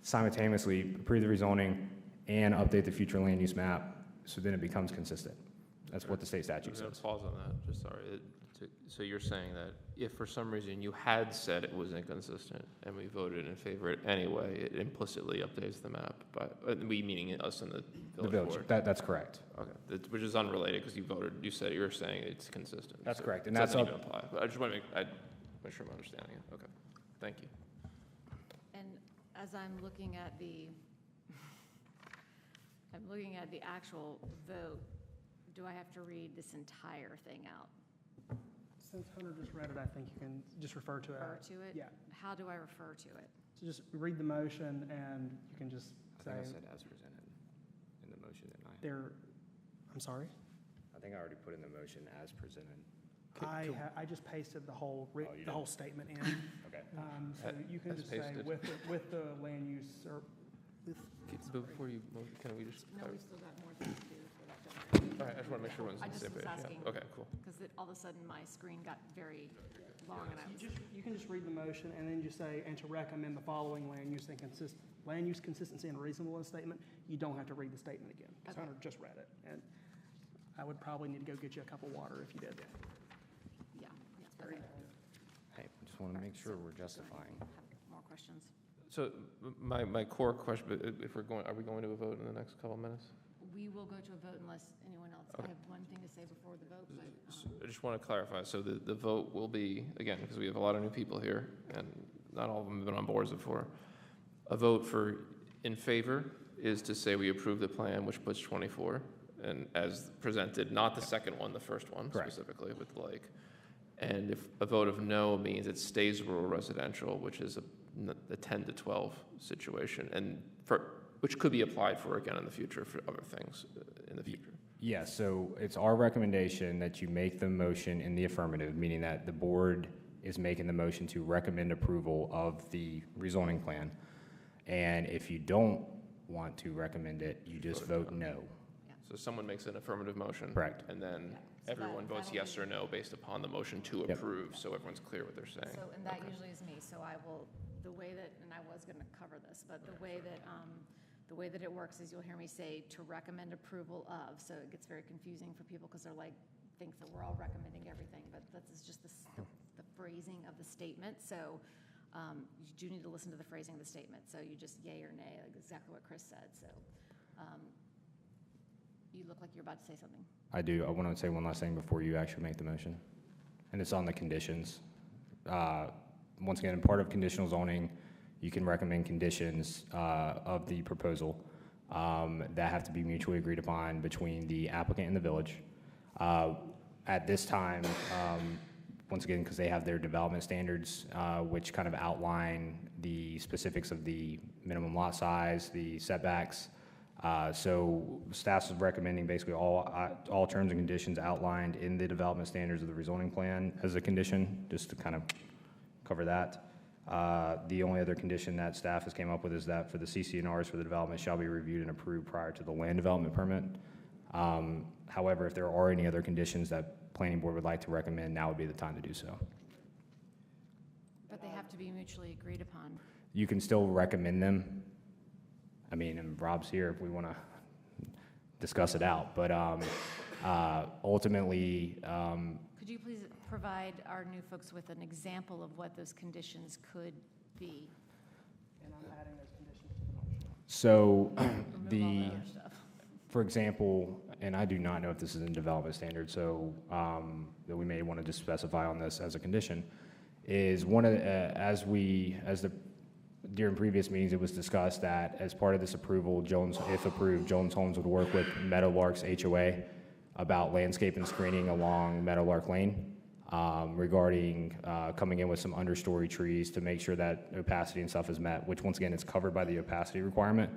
simultaneously approve the rezoning and update the future land use map, so then it becomes consistent. That's what the state statute says. Pause on that, just sorry. So you're saying that if for some reason you had said it was inconsistent and we voted in favor of it anyway, it implicitly updates the map, but we meaning us in the village board? That's correct. Okay, which is unrelated because you're saying it's consistent. That's correct, and it that's doesn't even apply. But I just want to make sure I'm understanding it. Okay, thank you. And as I'm looking at the actual vote, do I have to read this entire thing out? Since Hunter just read it, I think you can just refer to it. Refer to it? Yeah. How do I refer to it? So just read the motion and you can just say. I think I said as presented in the motion, didn't I? I'm sorry? I think I already put in the motion as presented. I just pasted the whole statement in. Okay. So you can just say pasted. with the land use or with. But before you, can we just? No, we still got more things to do for that. All right, I just want to make sure everyone's I on the just same was page. asking. Yeah. Okay, cool. Because all of a sudden, my screen got very long, and I was, You can just read the motion and then just say, and to recommend the following land use consistency and reasonableness statement. You don't have to read the statement again, because Okay. Hunter just read it. And I would probably need to go get you a cup of water if you did. yeah, It's very okay. Hey, just want to make sure we're justifying. Have more questions? So my core question, but if we're going, are we going to a vote in the next couple of minutes? We will go to a vote unless anyone else, I have one thing to say before the vote, but, I just want to clarify, so the vote will be, again, because we have a lot of new people here, and not all of them have been on boards before. A vote in favor is to say we approve the plan, which puts 24, and as presented, not the second one, the first one Correct. specifically with the lake. And if a vote of no means it stays rural residential, which is a 10 to 12 situation, and which could be applied for again in the future for other things in the future. Yeah, so it's our recommendation that you make the motion in the affirmative, meaning that the board is making the motion to recommend approval of the rezoning plan. And if you don't want to recommend it, you just vote no. So someone makes an affirmative motion. Correct. And then So everyone votes that'll yes be- or no based upon the motion to Yep. approve, so everyone's clear what they're saying. so, and that Okay. usually is me, so I will, the way that, and I was gonna cover this, but the way that it works is you'll hear me say to recommend approval of, so it gets very confusing for people, because they're like, think that we're all recommending everything, but that's just the phrasing of the statement, so, you do need to listen to the phrasing of the statement, so you just yay or nay, like exactly what Chris said, so, you look like you're about to say something. I do. I want to say one last thing before you actually make the motion. And it's on the conditions. Once again, part of conditional zoning, you can recommend conditions of the proposal that have to be mutually agreed upon between the applicant and the village. At this time, once again, because they have their development standards, which kind of outline the specifics of the minimum lot size, the setbacks. So staff is recommending basically all terms and conditions outlined in the development standards of the rezoning plan as a condition, just to kind of cover that. The only other condition that staff has came up with is that for the CCNRs for the development shall be reviewed and approved prior to the land development permit. However, if there are any other conditions that planning board would like to recommend, now would be the time to do so. But they have to be mutually agreed upon. You can still recommend them. I mean, and Rob's here if we want to discuss it out, but ultimately, Could you please provide our new folks with an example of what those conditions could be? And I'm adding those conditions to the motion. so Remove all the, the other stuff. for example, and I do not know if this is in development standard, so that we may want to just specify on this as a condition, is one of the, during previous meetings, it was discussed that as part of this approval, if approved, Jones Homes would work with Meadowlark's HOA about landscape and screening along Meadowlark Lane regarding coming in with some understory trees to make sure that opacity and stuff is met, which once again, is covered by the opacity requirement,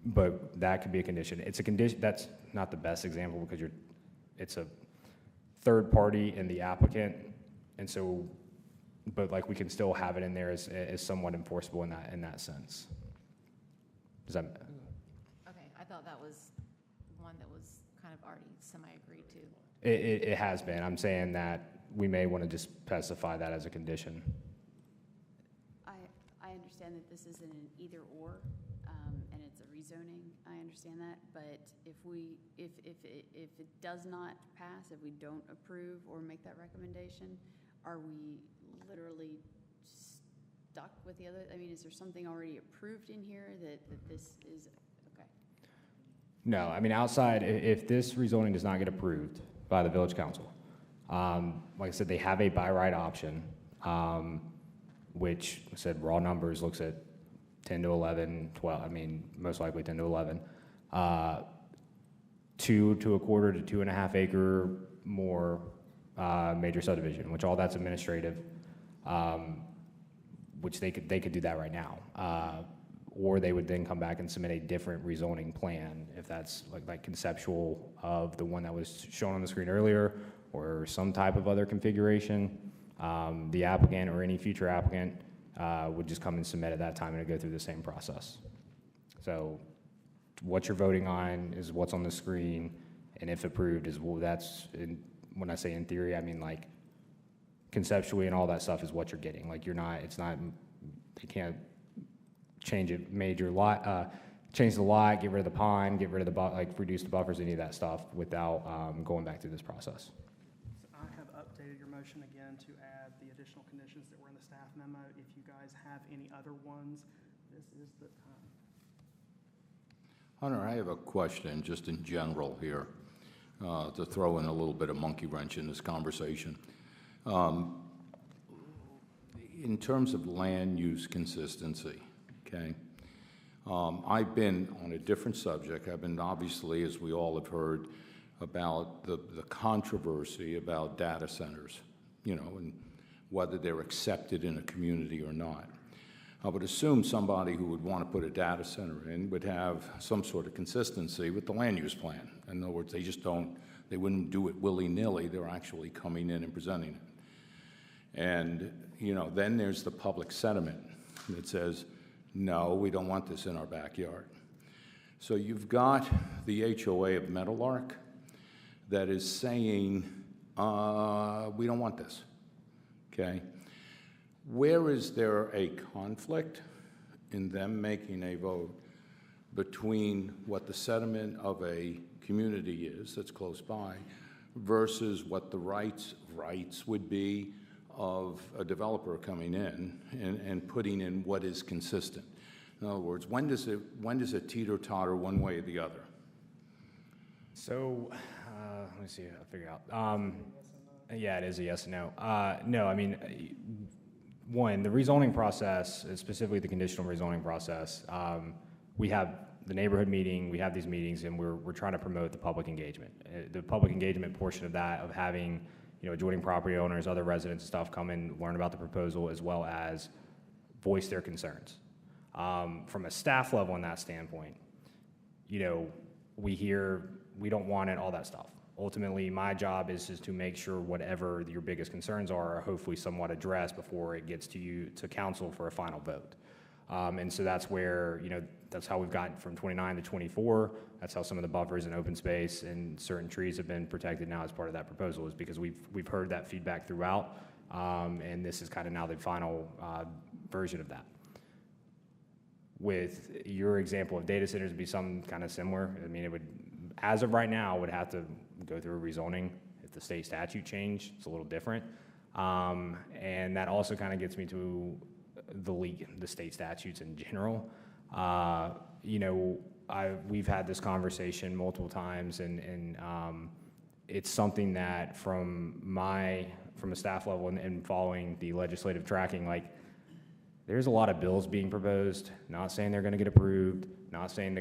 but that could be a condition. It's a condition, that's not the best example because it's a third party and the applicant, and so but like we can still have it in there as somewhat enforceable in that sense. Does that? Okay, I thought that was one that was kind of already semi-agreed to. It has been. I'm saying that we may want to just specify that as a condition. I understand that this isn't an either-or, and it's a rezoning, I understand that, but if it does not pass, if we don't approve or make that recommendation, are we literally stuck with the other, I mean, is there something already approved in here that this is, okay? No, I mean, outside, if this rezoning does not get approved by the village council, like I said, they have a by right option, which I said raw numbers looks at 10 to 11, 12, I mean, most likely 10 to 11. 2 to a quarter to 2.5 acre more major subdivision, which all that's administrative, which they could do that right now. Or they would then come back and submit a different rezoning plan if that's like conceptual of the one that was shown on the screen earlier or some type of other configuration. The applicant or any future applicant would just come and submit at that time and it'd go through the same process. So what you're voting on is what's on the screen, And if approved, well, when I say in theory, I mean like conceptually and all that stuff is what you're getting. Like they can't change it change the lot, get rid of the pond, get rid of reduce the buffers, any of that stuff without going back through this process. So I have updated your motion again to add the additional conditions that were in the staff memo. If you guys have any other ones, this is the time. Hunter, I have a question just in general here, to throw in a little bit of monkey wrench in this conversation. In terms of land use consistency, okay? I've been on a different subject. I've been, obviously, as we all have heard, about the controversy about data centers, and whether they're accepted in a community or not. I would assume somebody who would want to put a data center in would have some sort of consistency with the land use plan. In other words, they wouldn't do it willy-nilly. They're actually coming in and presenting it. And, then there's the public sentiment that says, no, we don't want this in our backyard. So you've got the HOA of Meadowlark that is saying, we don't want this, okay? Where is there a conflict in them making a vote between what the sentiment of a community is that's close by versus what the rights would be of a developer coming in and putting in what is consistent? In other words, when does it teeter-totter one way or the other? So, let me see, I'll figure it out. Yeah, it is a yes and no. No, I mean, one, the rezoning process, specifically the conditional rezoning process, we have the neighborhood meeting, we have these meetings, and we're trying to promote the public engagement. The public engagement portion of that, of having adjoining property owners, other residents and stuff come and learn about the proposal as well as voice their concerns. From a staff level in that standpoint, we hear we don't want it, all that stuff. Ultimately, my job is just to make sure whatever your biggest concerns are hopefully somewhat addressed before it gets to council for a final vote. And so that's where, that's how we've gotten from 29 to 24. That's how some of the buffers and open space and certain trees have been protected now as part of that proposal, is because we've heard that feedback throughout. And this is kind of now the final version of that. With your example of data centers, would be something kind of similar. I mean, it would, as of right now, would have to go through a rezoning. If the state statute changed, it's a little different. And that also kind of gets me to the state statutes in general. We've had this conversation multiple times, and it's something that from a staff level and following the legislative tracking, there's a lot of bills being proposed, not saying they're going to get approved, not saying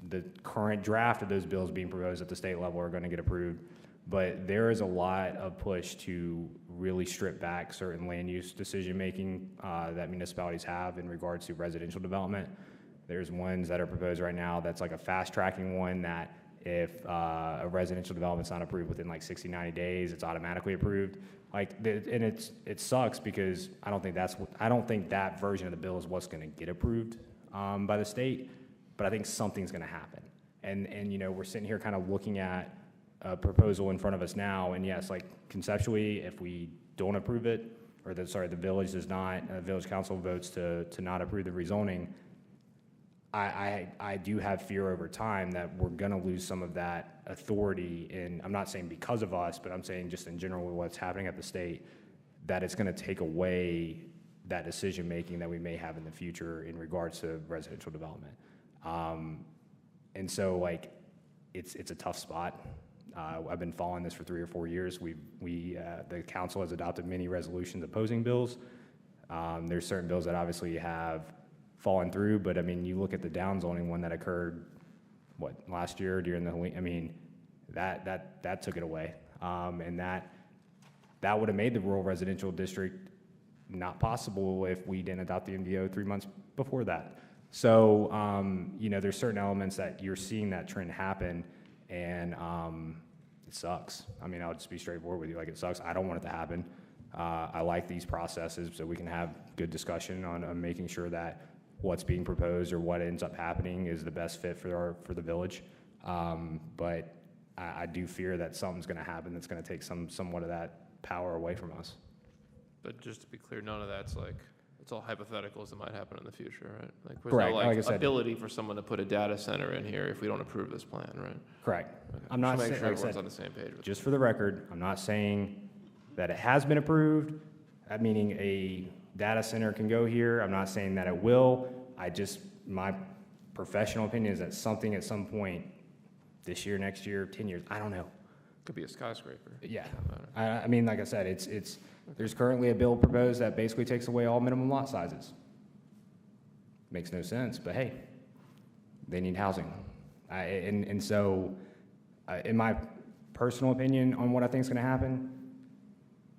the current draft of those bills being proposed at the state level are going to get approved, but there is a lot of push to really strip back certain land use decision-making that municipalities have in regards to residential development. There's ones that are proposed right now that's like a fast-tracking one that if a residential development's not approved within 60, 90 days, it's automatically approved. And it sucks because I don't think that version of the bill is what's going to get approved by the state, but I think something's going to happen. And we're sitting here kind of looking at a proposal in front of us now, and yes, conceptually, if we don't approve it, or the village does not, village council votes to not approve the rezoning, I do have fear over time that we're going to lose some of that authority, and I'm not saying because of us, but I'm saying just in general with what's happening at the state, that it's going to take away that decision-making that we may have in the future in regards to residential development. And so, it's a tough spot. I've been following this for 3 or 4 years. The council has adopted many resolutions opposing bills. There's certain bills that obviously have fallen through, but I mean, you look at the downzoning one that occurred, last year during that took it away. And that would have made the rural residential district not possible if we didn't adopt the MDO 3 months before that. So, there's certain elements that you're seeing that trend happen, and it sucks. I mean, I'll just be straightforward with you. It sucks. I don't want it to happen. I like these processes so we can have good discussion on making sure that what's being proposed or what ends up happening is the best fit for the village. But I do fear that something's going to happen that's going to take somewhat of that power away from us. But just to be clear, none of that's like, it's all hypotheticals that might happen in the future, right? Like, there's Correct. no Like I like said- ability for someone to put a data center in here if we don't approve this plan, right? Correct. Okay. I'm not Just make saying, sure like I everyone's said, on the same page with just for the record, I'm not saying that it has been approved, meaning a data center can go here. I'm not saying that it will. My professional opinion is that something at some point, this year, next year, 10 years, I don't know. Could be a skyscraper. Yeah. Doesn't matter. I mean, like I said, there's currently a bill proposed that basically takes away all minimum lot sizes. Makes no sense, but hey, they need housing. So, in my personal opinion on what I think is going to happen,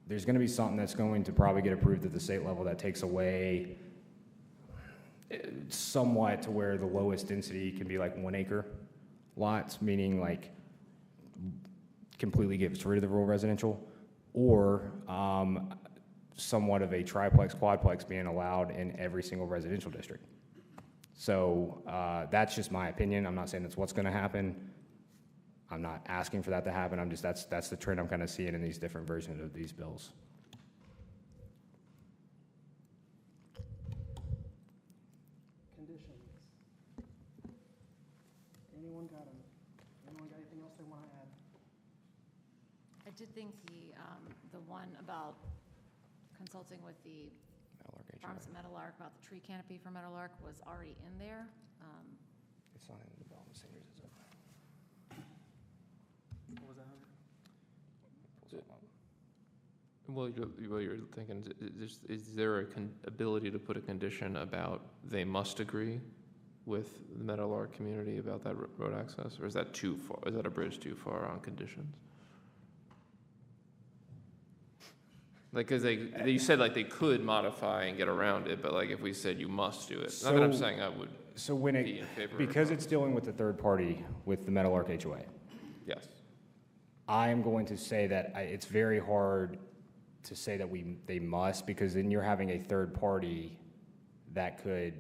there's going to be something that's going to probably get approved at the state level that takes away somewhat to where the lowest density can be like 1 acre lots, meaning like completely gets rid of the rural residential, or somewhat of a triplex, quadplex being allowed in every single residential district. So that's just my opinion. I'm not saying that's what's going to happen. I'm not asking for that to happen. That's the trend I'm kind of seeing in these different versions of these bills. Conditions. Anyone got them? Anyone got anything else they want to add? I did think the one about consulting with the Farms at Meadowlark about the tree canopy for Meadowlark was already in there. It's not in the development standards, is it? What was that? Well, you're thinking, is there a ability to put a condition about they must agree with the Meadowlark community about that road access? Or is that too far, is that a bridge too far on conditions? Like, because you said like they could modify and get around it, but like if we said you must do it, not that I'm saying I would So when be in favor of because it. it's dealing with the third party with the Meadowlark HOA, Yes. I am going to say that it's very hard to say that they must, because then you're having a third party that could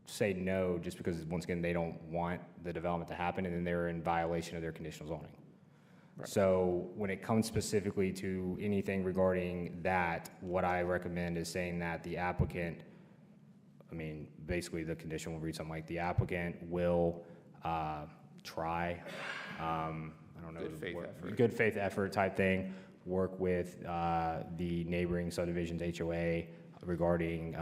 say no just because, once again, they don't want the development to happen, and then they're in violation of their conditional zoning. Right. So when it comes specifically to anything regarding that, what I recommend is saying that the applicant, basically the condition will read something like, the applicant will try, I don't know. Good faith effort. Good faith effort type thing, work with the neighboring subdivisions HOA regarding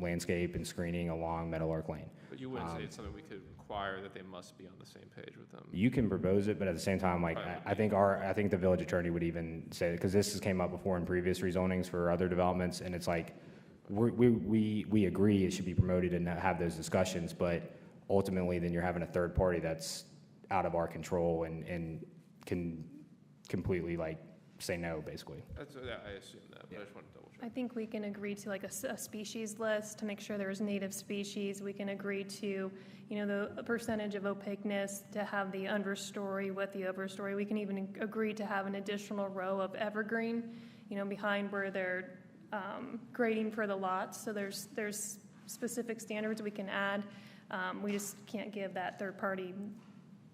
landscape and screening along Meadowlark Lane. But you wouldn't say it's something we could require that they must be on the same page with them? You can propose it, but at the same time, like, Right. I think the village attorney would even say, because this has came up before in previous rezonings for other developments, and it's like, we agree it should be promoted and have those discussions, but ultimately then you're having a third party that's out of our control and can completely like say no, basically. That's, I assume that, but I just wanted to double check. I think we can agree to like a species list to make sure there's native species. We can agree to, the percentage of opaqueness, to have the understory with the overstory. We can even agree to have an additional row of evergreen, behind where they're grading for the lots. So there's specific standards we can add. We just can't give that third party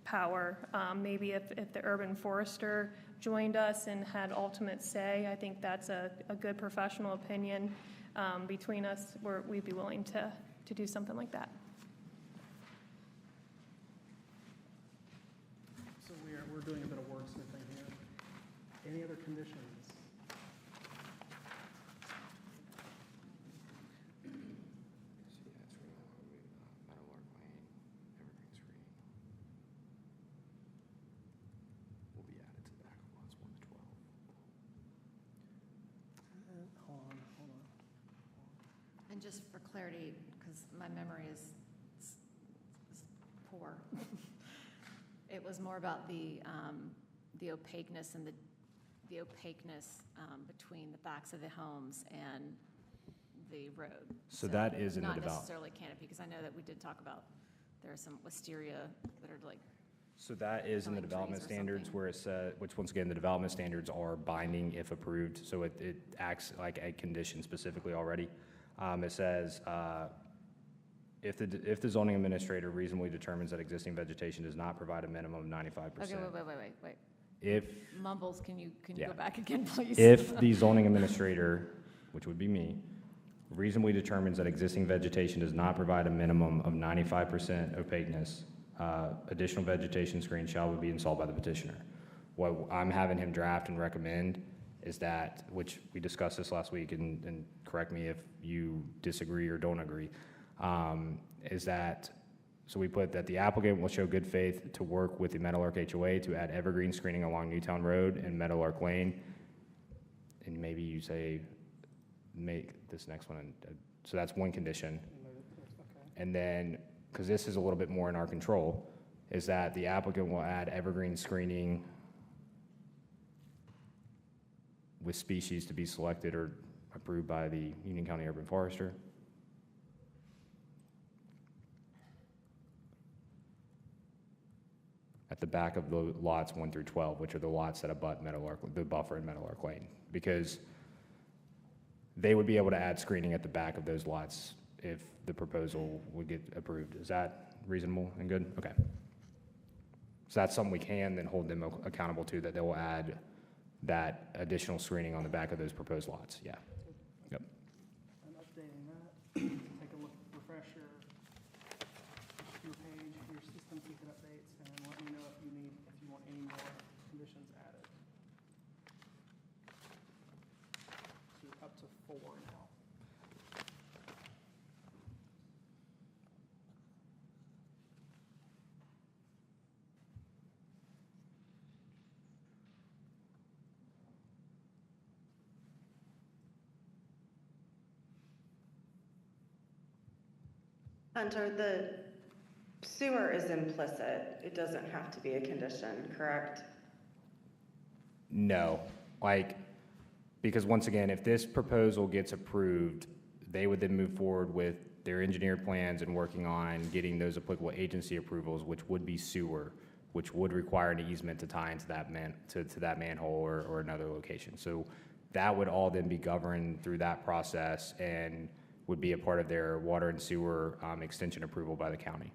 power. Maybe if the urban forester joined us and had ultimate say, I think that's a good professional opinion between us, where we'd be willing to do something like that. So we're doing a bit of wordsmithing here. Any other conditions? Hold on. And just for clarity, because my memory is poor, it was more about the opaqueness and the opaqueness between the backs of the homes and the road. So that is in the Not develop. necessarily canopy, because I know that we did talk about, there are some wisteria that are like, So that is in the Like development trees or standards something. where it's, which once again, the development standards are binding if approved, so it acts like a condition specifically already. It says, If the zoning administrator reasonably determines that existing vegetation does not provide a minimum of 95%. Okay, wait. If, Mumbles, can you Yeah. go back again, please? if the zoning administrator, which would be me, reasonably determines that existing vegetation does not provide a minimum of 95% opaqueness, additional vegetation screen shall be installed by the petitioner. What I'm having him draft and recommend is that, which we discussed this last week, and correct me if you disagree or don't agree, is that, so we put that the applicant will show good faith to work with the Meadowlark HOA to add evergreen screening along Newtown Road and Meadowlark Lane. And maybe you say, make this next one, so that's one condition. And then, because this is a little bit more in our control, is that the applicant will add evergreen screening with species to be selected or approved by the Union County Urban Forester. At the back of the lots 1 through 12, which are the lots that abut Meadowlark, the buffer in Meadowlark Lane, because they would be able to add screening at the back of those lots if the proposal would get approved. Is that reasonable and good? Okay. So that's something we can then hold them accountable to, that they will add that additional screening on the back of those proposed lots. Yeah. Yep. I'm updating that. Take a look, refresh your page, your system, keep it updates, and then let me know if you want any more conditions added. So you're up to 4 now. Hunter, the sewer is implicit. It doesn't have to be a condition, correct? No, because once again, if this proposal gets approved, they would then move forward with their engineered plans and working on getting those applicable agency approvals, which would be sewer, which would require an easement to tie into that that manhole or another location. So that would all then be governed through that process and would be a part of their water and sewer extension approval by the county.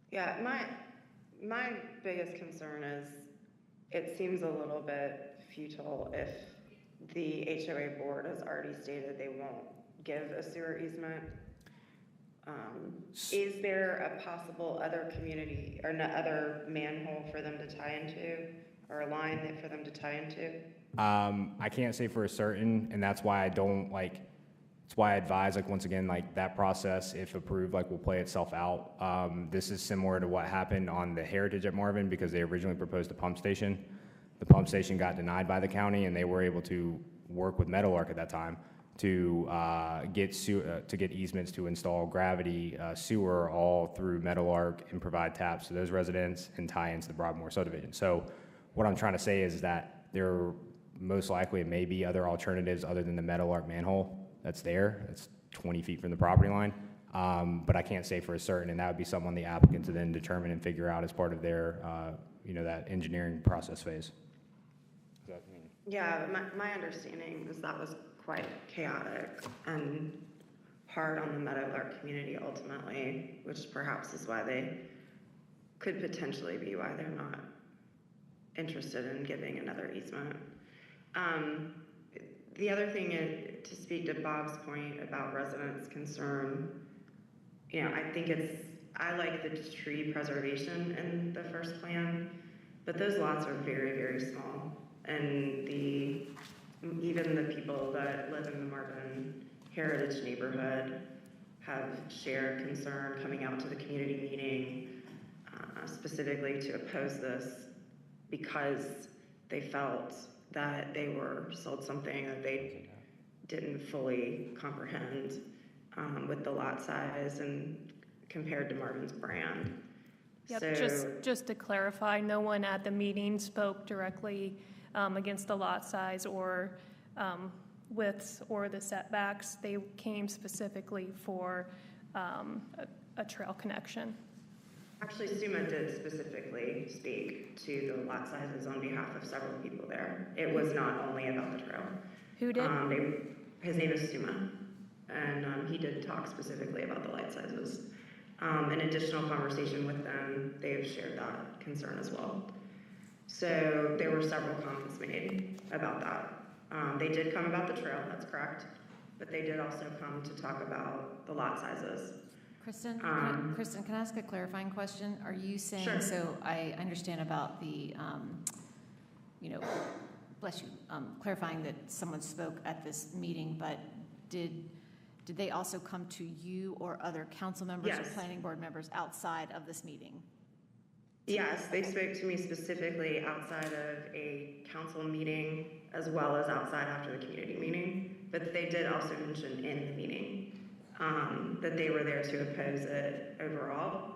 Yeah, my biggest concern is it seems a little bit futile if the HOA board has already stated they won't give a sewer easement. Is there a possible other community or other manhole for them to tie into, or a line for them to tie into? I can't say for a certain, and that's why I don't That's why I advise, once again, that process, if approved, will play itself out. This is similar to what happened on the Heritage at Marvin, because they originally proposed a pump station. The pump station got denied by the county, and they were able to work with Meadowlark at that time to get easements to install gravity sewer all through Meadowlark and provide taps to those residents and tie into the Broadmoor subdivision. So what I'm trying to say is that there most likely may be other alternatives other than the Meadowlark manhole that's there. It's 20 feet from the property line. But I can't say for a certain, and that would be something on the applicant to then determine and figure out as part of their, that engineering process phase. Does that mean? Yeah, my understanding is that was quite chaotic and hard on the Meadowlark community ultimately, which perhaps is why they could potentially be why they're not interested in giving another easement. The other thing is, to speak to Bob's point about residents' concern, I like the tree preservation in the first plan, but those lots are very, very small. And even the people that live in the Marvin Heritage neighborhood have shared concern coming out to the community meeting, specifically to oppose this because they felt that they were sold something that they didn't fully comprehend with the lot size and compared to Marvin's brand. Yep, So, just to clarify, no one at the meeting spoke directly against the lot size or widths or the setbacks. They came specifically for a trail connection. actually, SUMA did specifically speak to the lot sizes on behalf of several people there. It was not only about the trail. Who did? His name is SUMA, and he did talk specifically about the light sizes. An additional conversation with them, they've shared that concern as well. So there were several comments made about that. They did come about the trail, that's correct, but they did also come to talk about the lot sizes. Kristen, Kristen, can I ask a clarifying question? Are you saying, Sure. so I understand about the, bless you, clarifying that someone spoke at this meeting, but did they also come to you or other council members or Yes. planning board members outside of this meeting? Yes, they spoke to me specifically outside of a council meeting as well as outside after the community meeting, but they did also mention in the meeting that they were there to oppose it overall.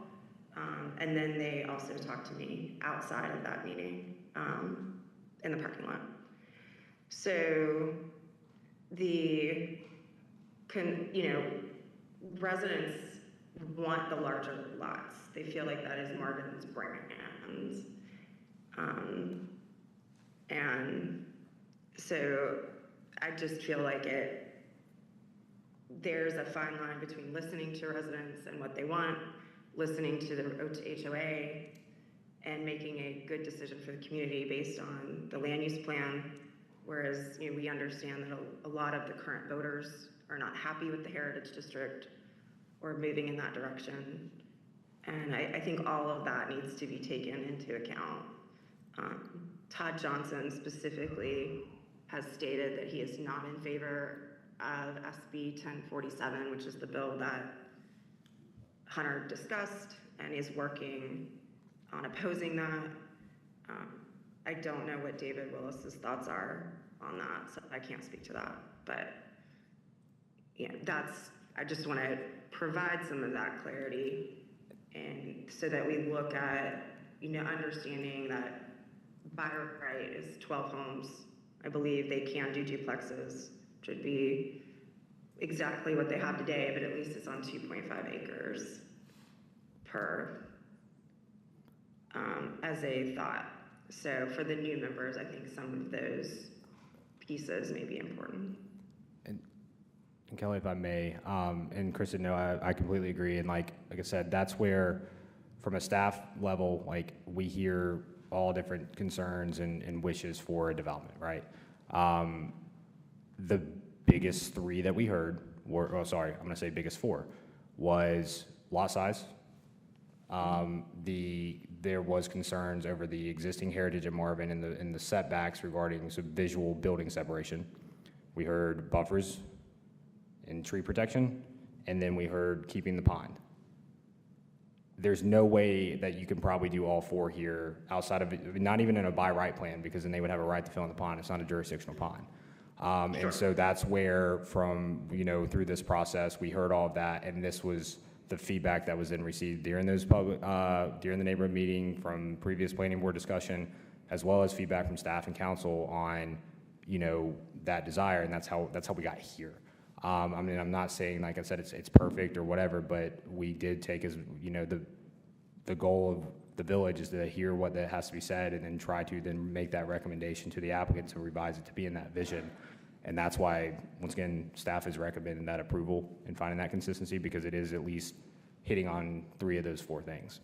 And then they also talked to me outside of that meeting in the parking lot. So residents want the larger lots. They feel like that is Marvin's brand. And so I just feel like there's a fine line between listening to residents and what they want, listening to the HOA, and making a good decision for the community based on the land use plan. Whereas, we understand that a lot of the current voters are not happy with the Heritage District or moving in that direction. And I think all of that needs to be taken into account. Todd Johnson specifically has stated that he is not in favor of SB 1047, which is the bill that Hunter discussed, and is working on opposing that. I don't know what David Willis's thoughts are on that, so I can't speak to that. But I just want to provide some of that clarity, and so that we look at, understanding that by right is 12 homes. I believe they can do duplexes, which would be exactly what they have today, but at least it's on 2.5 acres per, as a thought. So for the new members, I think some of those pieces may be important. And Kelly, if I may, and Kristen, no, I completely agree. And like I said, that's where, from a staff level, like we hear all different concerns and wishes for a development, right? The biggest three that we heard were, I'm gonna say biggest four, was lot size. There was concerns over the existing heritage of Marvin and the setbacks regarding some visual building separation. We heard buffers and tree protection, and then we heard keeping the pond. There's no way that you can probably do all four here outside of, not even in a by right plan, because then they would have a right to fill in the pond. It's not a jurisdictional pond. Sure. And so that's where through this process, we heard all of that, and this was the feedback that was then received during those during the neighborhood meeting, from previous planning board discussion, as well as feedback from staff and council on, that desire, and that's how we got here. I'm not saying, like I said, it's perfect or whatever, but we did take as, the goal of the village is to hear what that has to be said and then try to then make that recommendation to the applicant to revise it to be in that vision. And that's why, once again, staff is recommending that approval and finding that consistency, because it is at least hitting on three of those four things.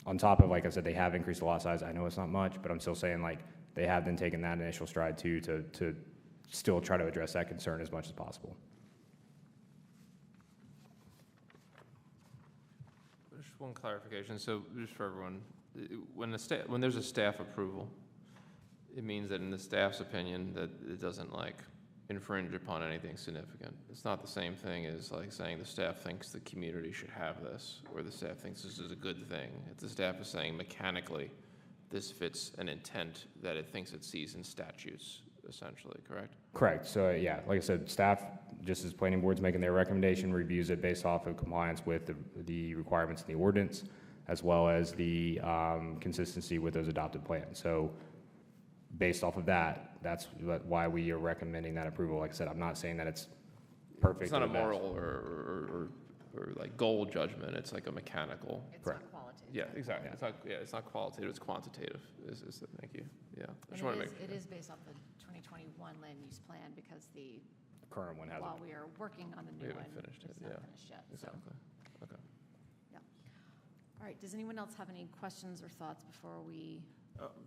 On top of, like I said, they have increased the lot size. I know it's not much, but I'm still saying, like, they have then taken that initial stride too to still try to address that concern as much as possible. Just one clarification, so just for everyone, when there's a staff approval, it means that in the staff's opinion that it doesn't infringe upon anything significant. It's not the same thing as saying the staff thinks the community should have this, or the staff thinks this is a good thing. If the staff is saying mechanically this fits an intent that it thinks it sees in statutes, essentially, correct? Correct. So yeah, like I said, staff, just as planning board's making their recommendation, reviews it based off of compliance with the requirements in the ordinance, as well as the consistency with those adopted plans. So based off of that, that's why we are recommending that approval. Like I said, I'm not saying that it's perfect. It's not a or best. moral or goal judgment. It's like a mechanical. It's not qualitative. Yeah, exactly. Yeah. It's not qualitative. It's quantitative. Thank you. Yeah. I just And want to make. it is based off the 2021 land use plan, because the current one hasn't. while we are working on the We new one. haven't finished it, It's not yeah. finished yet, so. Exactly. Okay. All right, does anyone else have any questions or thoughts before we?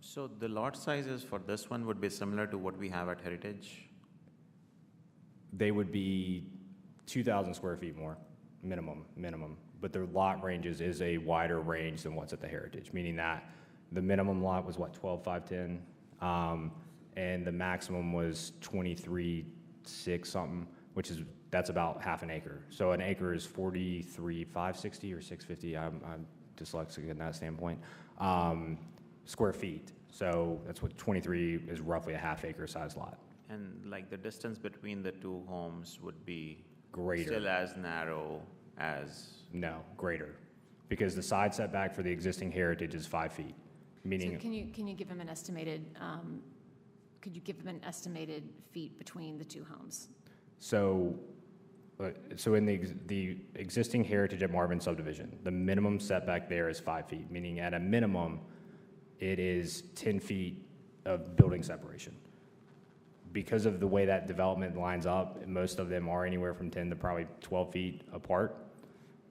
So the lot sizes for this one would be similar to what we have at Heritage? They would be 2,000 square feet more, minimum. But the lot ranges is a wider range than what's at the Heritage, meaning that the minimum lot was what, 12,510? And the maximum was 23,6 something, that's about half an acre. So an acre is 43,560 or 650, I'm dyslexic in that standpoint, square feet. So that's what 23 is, roughly a half acre size lot. And like the distance between the two homes would be Greater. still as narrow as, No, greater, because the side setback for the existing Heritage is 5 feet, So meaning, can you give him an estimated, could you give him an estimated feet between the two homes? so in the existing Heritage at Marvin subdivision, the minimum setback there is 5 feet, meaning at a minimum, it is 10 feet of building separation. Because of the way that development lines up, most of them are anywhere from 10 to probably 12 feet apart.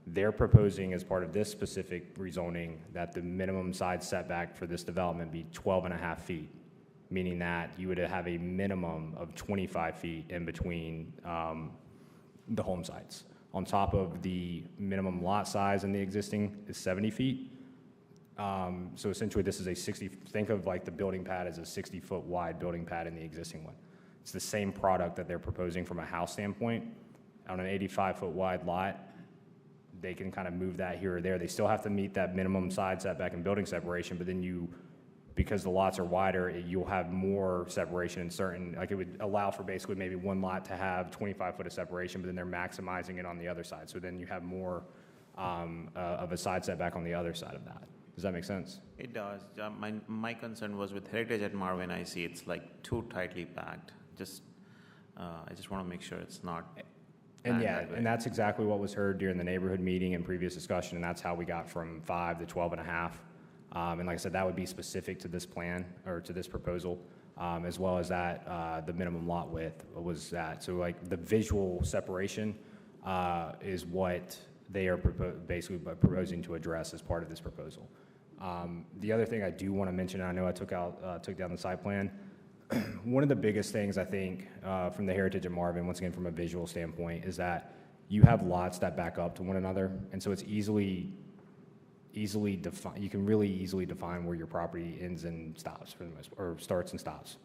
They're proposing as part of this specific rezoning that the minimum side setback for this development be 12 and a half feet, meaning that you would have a minimum of 25 feet in between the home sites. On top of the minimum lot size in the existing is 70 feet. So essentially this is a 60, think of like the building pad as a 60-foot wide building pad in the existing one. It's the same product that they're proposing from a house standpoint. On an 85-foot wide lot, they can kind of move that here or there. They still have to meet that minimum side setback and building separation, but then because the lots are wider, you'll have more separation in certain, like it would allow for basically maybe one lot to have 25 foot of separation, but then they're maximizing it on the other side. So then you have more of a side setback on the other side of that. Does that make sense? it does. My concern was with Heritage at Marvin, I see it's like too tightly packed. I just want to make sure it's not. And planned yeah, that way. and that's exactly what was heard during the neighborhood meeting and previous discussion, and that's how we got from 5 to 12 and a half. And like I said, that would be specific to this plan, or to this proposal, as well as that, the minimum lot width was that. So like the visual separation is what they are basically proposing to address as part of this proposal. The other thing I do want to mention, and I know I took down the site plan, one of the biggest things I think from the Heritage of Marvin, once again from a visual standpoint, is that you have lots that back up to one another, and so it's easily define. You can really easily define where your property ends and stops for the most, or starts and stops.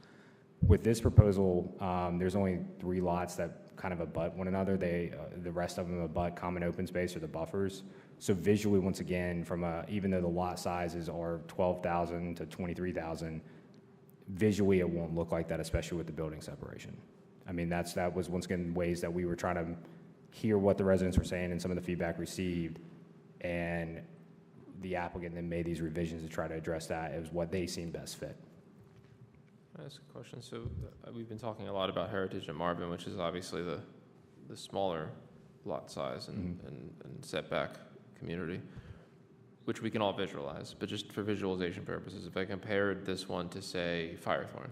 With this proposal, there's only 3 lots that kind of abut one another. The rest of them abut common open space or the buffers. So visually, once again, even though the lot sizes are 12,000 to 23,000. Visually, it won't look like that, especially with the building separation. I mean, that was, once again, ways that we were trying to hear what the residents were saying and some of the feedback received, and the applicant then made these revisions to try to address that as what they seem best fit. Can I ask a question? So we've been talking a lot about Heritage at Marvin, which is obviously the smaller lot size and setback community, which we can all visualize, but just for visualization purposes, if I compared this one to, say, Firethorn,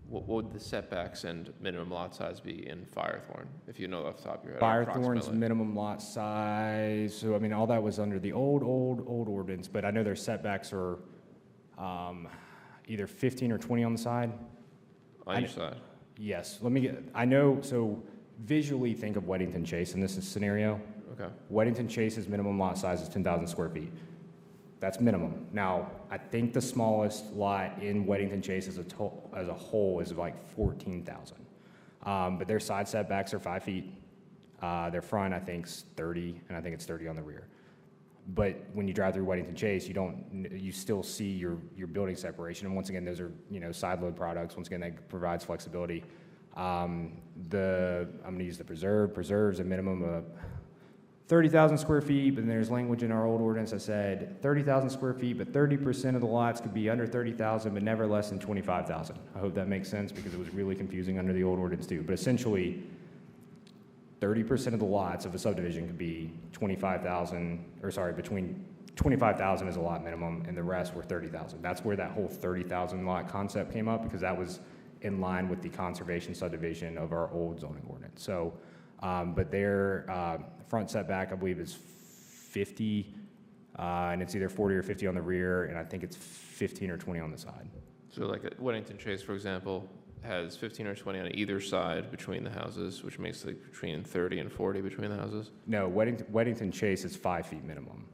what would the setbacks and minimum lot size be in Firethorn, if you know off the top of your head? Firethorn's approximately? minimum lot size, so I mean, all that was under the old ordinance, but I know their setbacks are either 15 or 20 on the side. On each side? Yes, so visually think of Weddington Chase in this scenario. Okay. Weddington Chase's minimum lot size is 10,000 square feet. That's minimum. Now, I think the smallest lot in Weddington Chase as a whole is like 14,000. But their side setbacks are 5 feet. Their front, I think, is 30, and I think it's 30 on the rear. But when you drive through Weddington Chase, you still see your building separation. And once again, those are, side load products. Once again, that provides flexibility. I'm going to use the Preserve. Preserve's a minimum of 30,000 square feet, but then there's language in our old ordinance that said 30,000 square feet, but 30% of the lots could be under 30,000, but never less than 25,000. I hope that makes sense because it was really confusing under the old ordinance too. But essentially, 30% of the lots of a subdivision could be 25,000, between 25,000 is a lot minimum, and the rest were 30,000. That's where that whole 30,000 lot concept came up, because that was in line with the conservation subdivision of our old zoning ordinance. So, but their front setback, I believe, is 50, and it's either 40 or 50 on the rear, and I think it's 15 or 20 on the side. So like at Weddington Chase, for example, has 15 or 20 on either side between the houses, which makes like between 30 and 40 between the houses? No, Weddington Chase is 5 feet minimum.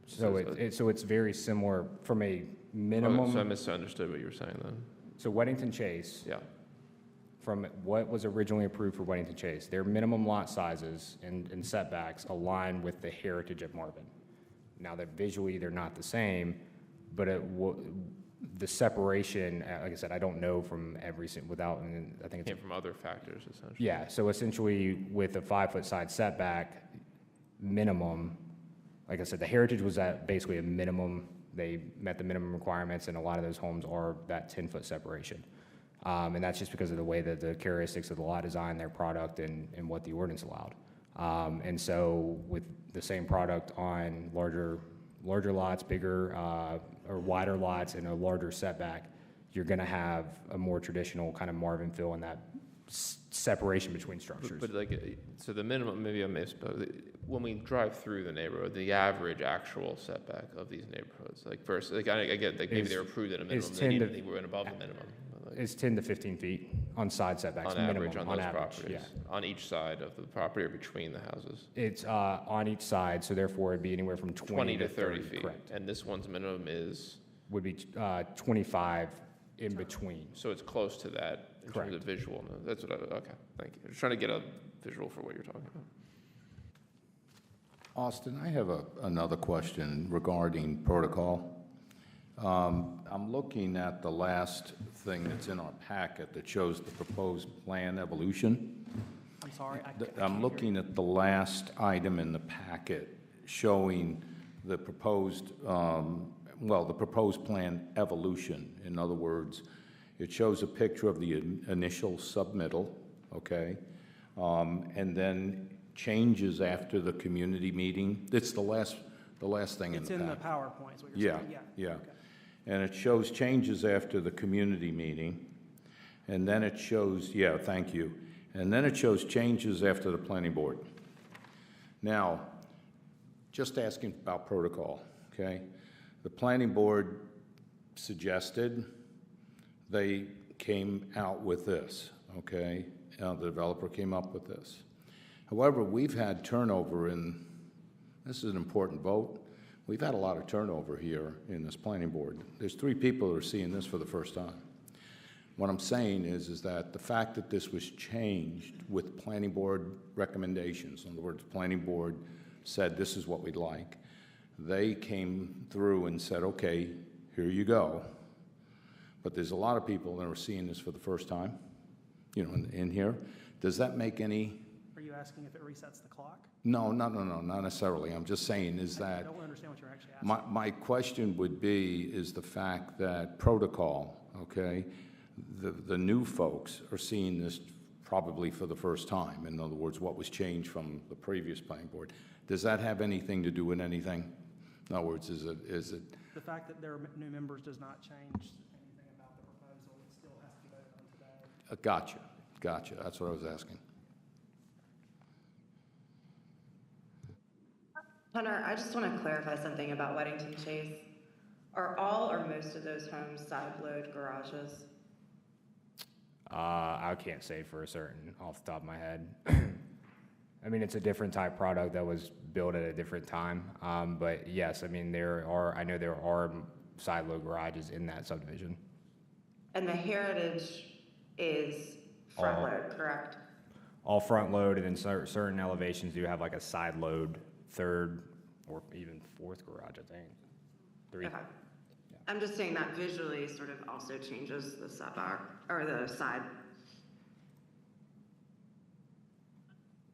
So it's very similar from a minimum. So I misunderstood what you were saying then. So Weddington Chase, Yeah. from what was originally approved for Weddington Chase, their minimum lot sizes and setbacks align with the heritage of Marvin. Now that visually they're not the same, but the separation, like I said, I don't know from every without, and I think it's Came from other factors, essentially. yeah. So essentially, with a 5-foot side setback minimum, like I said, the heritage was at basically a minimum. They met the minimum requirements, and a lot of those homes are that 10-foot separation. And that's just because of the way that the characteristics of the lot design, their product, and what the ordinance allowed. And so with the same product on larger lots, bigger or wider lots, and a larger setback, you're going to have a more traditional kind of Marvin feel in that separation between structures. But like, so the minimum, maybe I misspoke. When we drive through the neighborhood, the average actual setback of these neighborhoods, like first, like I get, like maybe they were approved at a minimum, they went above the minimum. It's 10 to 15 feet on side setbacks, On minimum, average, on those average, properties, yeah. on each side of the property or between the houses? It's on each side, so therefore it'd be anywhere from 20 to 30 feet. Correct. And this one's minimum is, Would be 25 in between. so it's close to that in terms of visual. No, that's what okay, thank you. I'm just trying to get a visual for what you're talking about. Austin, I have another question regarding protocol. I'm looking at the last thing that's in our packet that shows the proposed plan evolution. I'm sorry. I'm looking at the last item in the packet showing the proposed, the proposed plan evolution. In other words, it shows a picture of the initial submittal, okay? And then changes after the community meeting. It's the last thing in the packet. It's in the PowerPoint, is what you're saying? Yeah. Okay. And it shows changes after the community meeting. And then it shows, thank you. And then it shows changes after the planning board. Now, just asking about protocol, okay? The planning board suggested, they came out with this, okay? The developer came up with this. However, we've had turnover this is an important vote. We've had a lot of turnover here in this planning board. There's 3 people who are seeing this for the first time. What I'm saying is that the fact that this was changed with planning board recommendations, in other words, planning board said this is what we'd like, they came through and said, okay, here you go. But there's a lot of people that are seeing this for the first time, in here. Does that make any? Are you asking if it resets the clock? No, not necessarily. I'm just saying is that. I don't understand what you're actually asking. My question would be, is the fact that protocol, okay, the new folks are seeing this probably for the first time. In other words, what was changed from the previous planning board. Does that have anything to do with anything? In other words, is it? The fact that there are new members does not change anything about the proposal. It still has to be voted on today. Gotcha. That's what I was asking. Hunter, I just want to clarify something about Weddington Chase. Are all or most of those homes side-load garages? I can't say for certain off the top of my head. I mean, it's a different type product that was built at a different time. But yes, I mean, I know there are side-load garages in that subdivision. And the heritage is front-load, correct? All front load, and then certain elevations do have like a side load, 3rd or even 4th garage, I think. 3. Okay. I'm just saying that visually sort of also changes the setback, or the side.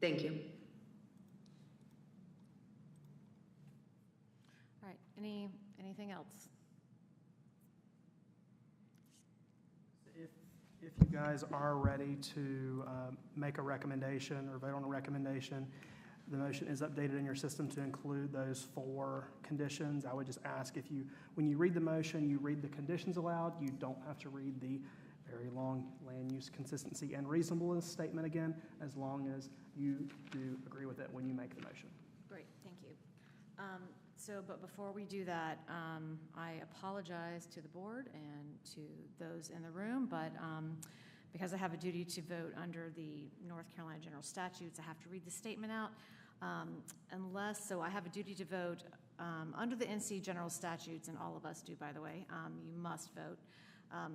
Thank you. All right, anything else? If you guys are ready to make a recommendation or vote on a recommendation, the motion is updated in your system to include those 4 conditions. I would just ask when you read the motion, you read the conditions aloud. You don't have to read the very long land use consistency and reasonableness statement again, as long as you do agree with it when you make the motion. Great, thank you. But before we do that, I apologize to the board and to those in the room, but because I have a duty to vote under the North Carolina General Statutes, I have to read the statement out. So I have a duty to vote under the NC General Statutes, and all of us do, by the way. You must vote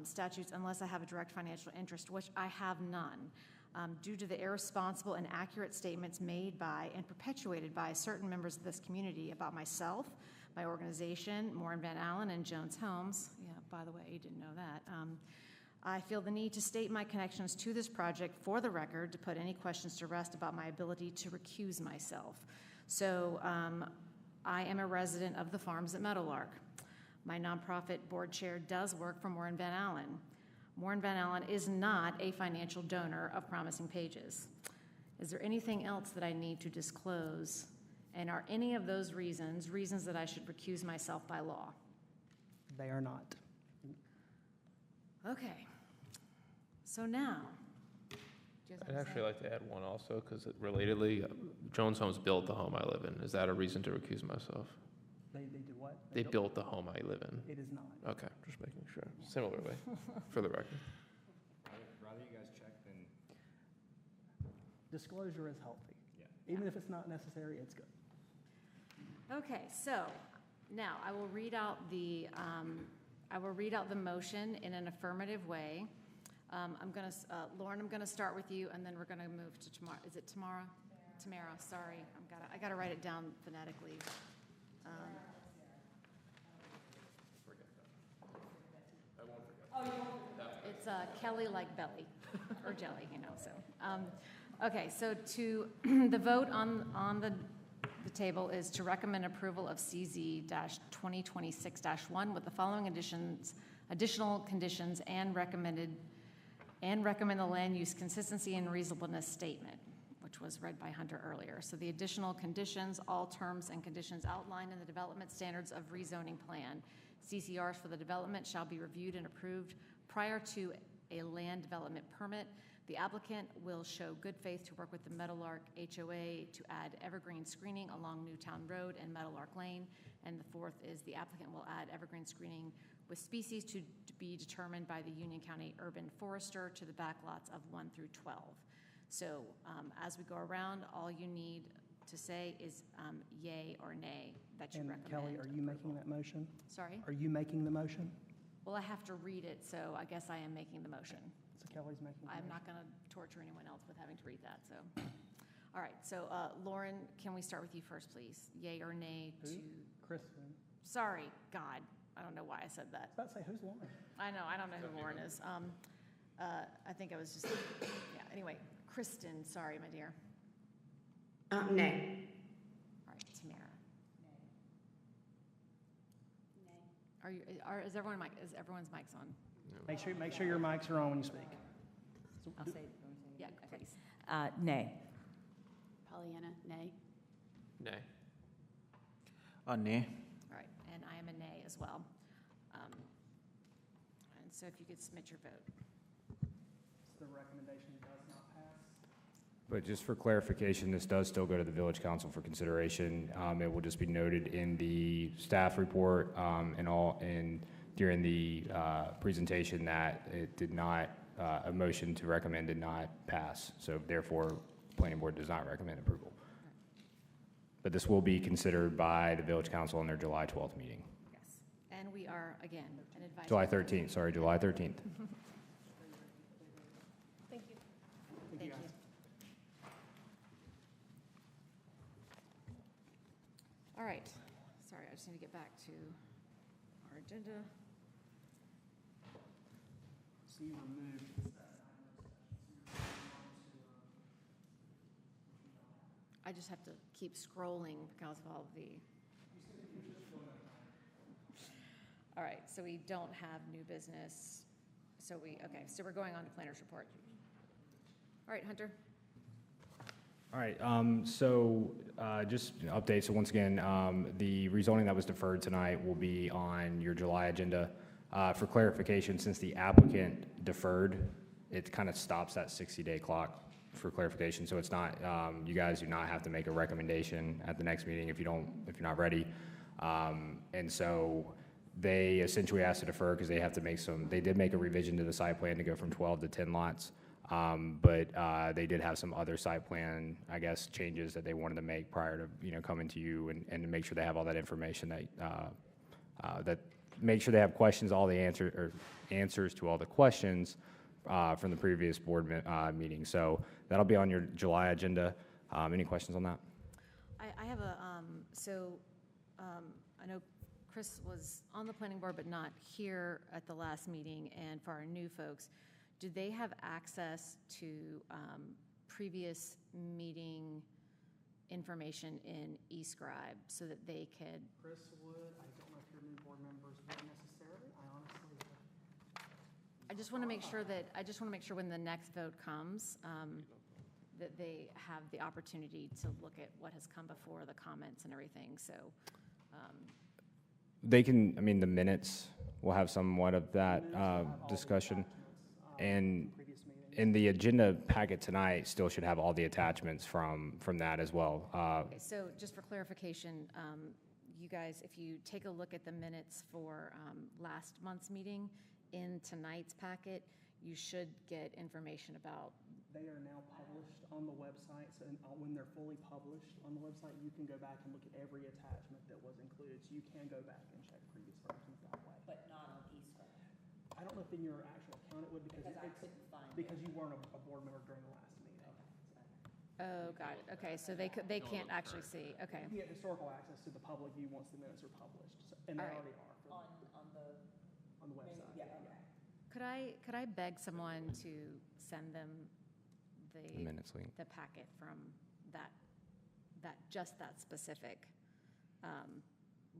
statutes unless I have a direct financial interest, which I have none. Due to the irresponsible and accurate statements made by and perpetuated by certain members of this community about myself, my organization, Morin Van Allen and Jones Homes. Yeah, by the way, you didn't know that. I feel the need to state my connections to this project for the record to put any questions to rest about my ability to recuse myself. So I am a resident of the farms at Meadowlark. My nonprofit board chair does work for Morin Van Allen. Morin Van Allen is not a financial donor of Promising Pages. Is there anything else that I need to disclose? And are any of those reasons that I should recuse myself by law? They are not. Okay. So now, I'd actually like to add one also, because relatedly, Jones Homes built the home I live in. Is that a reason to recuse myself? They do what? They built the home I live in. It is not. Okay, just making sure. Similarly, for the record. Rather you guys check than. Disclosure is healthy. Yeah. Even if it's not necessary, it's good. okay, so now I will read out the motion in an affirmative way. Lauren, I'm gonna start with you, and then we're gonna move to Tamara. Is it Tamara? Tamara, sorry, I gotta write it down phonetically. It's Kelly like belly, or jelly, so. Okay, so the vote on the table is to recommend approval of CZ-2026-1 with the following additional conditions and recommend the land use consistency and reasonableness statement, which was read by Hunter earlier. So the additional conditions, all terms and conditions outlined in the development standards of rezoning plan. CCRs for the development shall be reviewed and approved prior to a land development permit. The applicant will show good faith to work with the Meadowlark HOA to add evergreen screening along Newtown Road and Meadowlark Lane. And the fourth is the applicant will add evergreen screening with species to be determined by the Union County Urban Forester to the back lots of 1 through 12. So as we go around, all you need to say is yay or nay that you recommend. Kelly, are you making that motion? Sorry? Are you making the motion? Well, I have to read it, so I guess I am making the motion. So Kelly's making the I'm motion. not going to torture anyone else with having to read that, so. All right, so Lauren, can we start with you first, please? Yay or nay to? Kristen. Sorry, God, I don't know why I said that. I was about to say, who's Lauren? I know, I don't know who Lauren is. I think I was just, yeah, anyway, Kristen, sorry, my dear. Nay. All right, Tamara. Is everyone's mics on? Make sure your mics are on when you speak. I'll say, yeah, please. Nay. Pollyanna, nay. Nay. Nay. All right, and I am a nay as well. And so if you could submit your vote. The recommendation does not pass. But just for clarification, this does still go to the village council for consideration. It will just be noted in the staff report and during the presentation that it did not, a motion to recommend did not pass. So therefore, planning board does not recommend approval. But this will be considered by the village council in their July 12th meeting. Yes, and we are, again, an advisory. July 13th, sorry, July 13th. Thank you. Thank you. All right, sorry, I just need to get back to our agenda. So you removed. I just have to keep scrolling because of all of the. All right, so we don't have new business. So we're going on to planner's report. All right, Hunter. All right, just an update. So once again, the rezoning that was deferred tonight will be on your July agenda. For clarification, since the applicant deferred, it kind of stops that 60-day clock for clarification. So it's not, you guys do not have to make a recommendation at the next meeting if you're not ready. And so they essentially asked to defer because they have to make they did make a revision to the site plan to go from 12 to 10 lots. But they did have some other site plan, I guess, changes that they wanted to make prior to, coming to you and to make sure they have all that information that make sure they have questions, all the answers to all the questions from the previous board meeting. So that'll be on your July agenda. Any questions on that? I have I know Chris was on the planning board, but not here at the last meeting, and for our new folks, do they have access to previous meeting information in eScribe so that they could? Chris would, I don't know if your new board members would necessarily, I honestly. I just want to make sure when the next vote comes, that they have the opportunity to look at what has come before, the comments and everything, so. They can, the minutes will have somewhat of that discussion. And in the agenda packet tonight still should have all the attachments from that as well. Okay, so just for clarification, you guys, if you take a look at the minutes for last month's meeting, in tonight's packet, you should get information about. They are now published on the website, so when they're fully published on the website, you can go back and look at every attachment that was included, so you can go back and check previous versions that way. But not on eScribe. I don't know if in your actual account it would, because you weren't a board member during the last meeting. Oh, got it. Okay, so they can't actually see. Okay. You get historical access to the public view once the minutes are published, and they already are. On the website. Yeah. Could I beg someone to send them The minutes link. the packet from that specific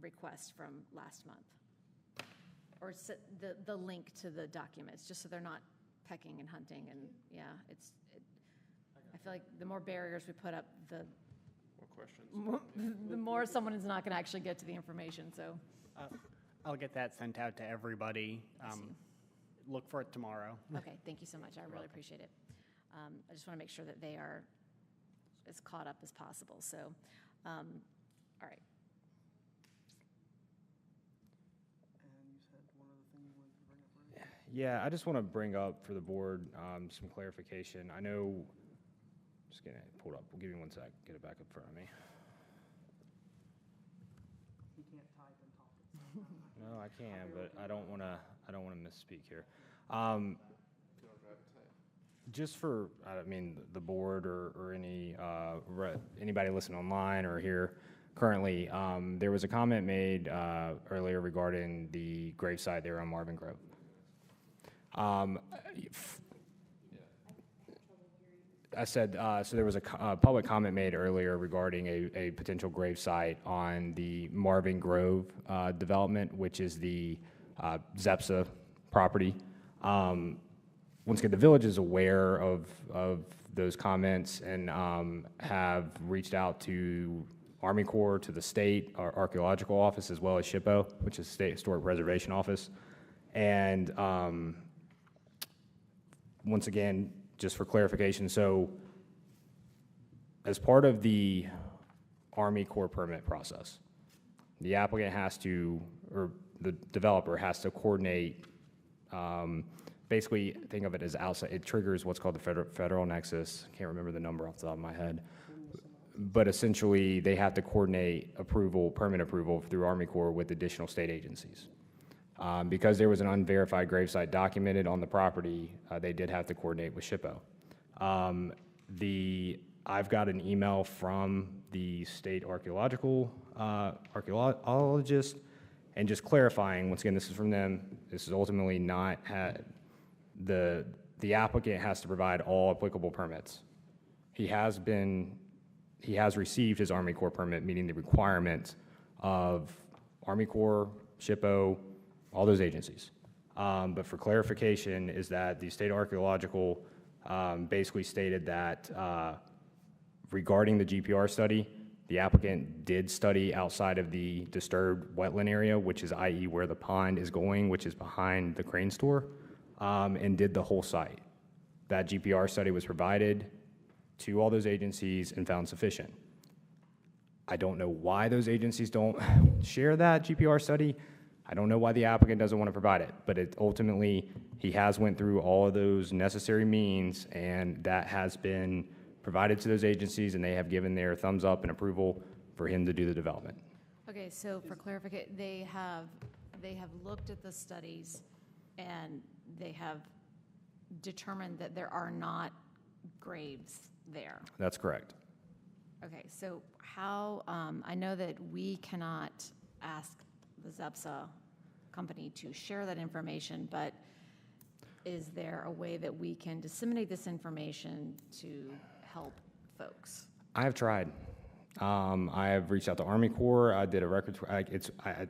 request from last month? Or the link to the documents, just so they're not pecking and hunting, and yeah, I feel like the more barriers we put up, the More questions. the more someone is not going to actually get to the information, so. I'll get that sent out to everybody. Look for it tomorrow. Okay, thank you so much. I really appreciate it. I just want to make sure that they are as caught up as possible, so, all right. And you said one other thing you wanted to bring up, right? Yeah, I just want to bring up for the board some clarification. I know, just getting it pulled up. We'll give you one sec. Get it back up in front of me. You can't type and talk at the same time. No, I can, but I don't want to misspeak here. Just for, the board or anybody listening online or here currently, there was a comment made earlier regarding the gravesite there on Marvin Grove. I said, so there was a public comment made earlier regarding a potential gravesite on the Marvin Grove development, which is the Zepsa property. Once again, the village is aware of those comments and have reached out to Army Corps, to the state archaeological office, as well as SHPO, which is State Historic Preservation Office. And once again, just for clarification, so as part of the Army Corps permit process, the applicant has to, or the developer has to coordinate, basically think of it as outside, it triggers what's called the federal nexus. Can't remember the number off the top of my head. But essentially, they have to coordinate permit approval through Army Corps with additional state agencies. Because there was an unverified gravesite documented on the property, they did have to coordinate with SHPO. I've got an email from the state archaeologist, and just clarifying, once again, this is from them, this is ultimately not, the applicant has to provide all applicable permits. He has received his Army Corps permit, meeting the requirements of Army Corps, SHPO, all those agencies. But for clarification, is that the state archaeological basically stated that regarding the GPR study, The applicant did study outside of the disturbed wetland area, which is i.e. where the pond is going, which is behind the Crane store, and did the whole site. That GPR study was provided to all those agencies and found sufficient. I don't know why those agencies don't share that GPR study. I don't know why the applicant doesn't want to provide it, but ultimately, he has went through all of those necessary means, and that has been provided to those agencies, and they have given their thumbs up and approval for him to do the development. Okay, so for clarification, they have looked at the studies and they have determined that there are not graves there. That's correct. Okay, so how, I know that we cannot ask the ZEPSA company to share that information, but is there a way that we can disseminate this information to help folks? I have tried. I have reached out to Army Corps. I did a record.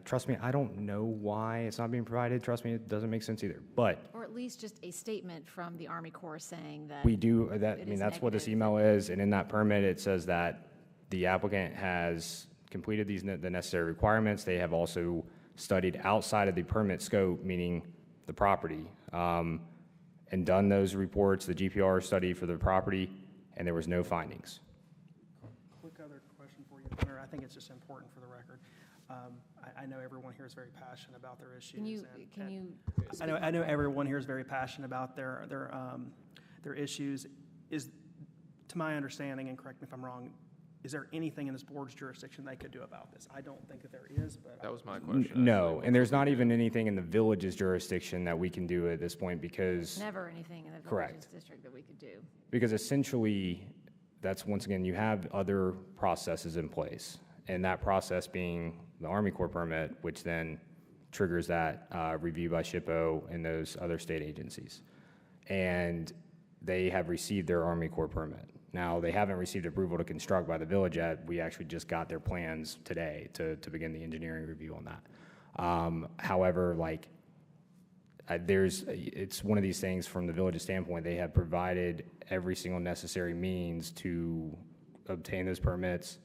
Trust me, I don't know why it's not being provided. Trust me, it doesn't make sense either. But Or at least just a statement from the Army Corps saying that. we do that. I it mean, is that's what this negative. email is, and in that permit, it says that the applicant has completed the necessary requirements. They have also studied outside of the permit scope, meaning the property, and done those reports, the GPR study for the property, and there was no findings. Quick other question for you, Hunter. I think it's just important for the record. I know everyone here is very passionate about their issues. Can you? I know everyone here is very passionate about their issues. Is, to my understanding, and correct me if I'm wrong, is there anything in this board's jurisdiction they could do about this? I don't think that there is, but. That was my question. No, and there's not even anything in the village's jurisdiction that we can do at this point because. Never anything in the Correct. village's district that we could do. Because essentially, that's, once again, you have other processes in place. And that process being the Army Corps permit, which then triggers that review by SHPO and those other state agencies. And they have received their Army Corps permit. Now, they haven't received approval to construct by the village yet. We actually just got their plans today to begin the engineering review on that. However, like, it's one of these things from the village's standpoint, they have provided every single necessary means to obtain those permits,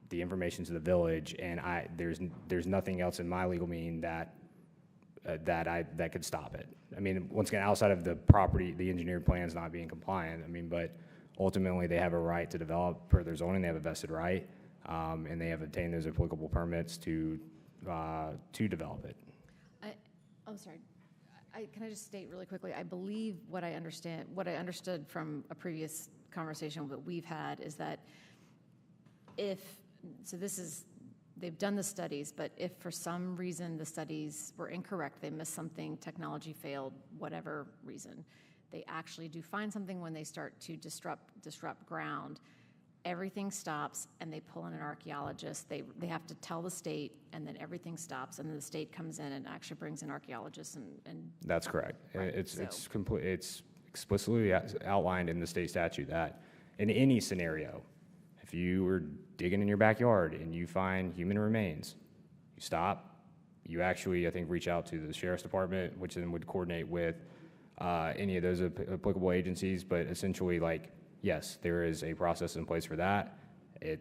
the information to the village, and there's nothing else in my legal mean that could stop it. I mean, once again, outside of the property, the engineered plans not being compliant, I mean, but ultimately they have a right to develop per their zoning, they have a vested right, and they have obtained those applicable permits to develop it. I'm sorry. Can I just state really quickly, I believe what I understood from a previous conversation that we've had is that they've done the studies, but if for some reason the studies were incorrect, they missed something, technology failed, whatever reason, they actually do find something when they start to disrupt ground, everything stops and they pull in an archaeologist. They have to tell the state, and then everything stops, and then the state comes in and actually brings in archaeologists and That's correct. Right, It's explicitly outlined in the state statute that in any scenario, if you were digging in your backyard and you find human remains, you stop. You actually, I think, reach out to the sheriff's department, which then would coordinate with any of those applicable agencies. But essentially, like, yes, there is a process in place for that. I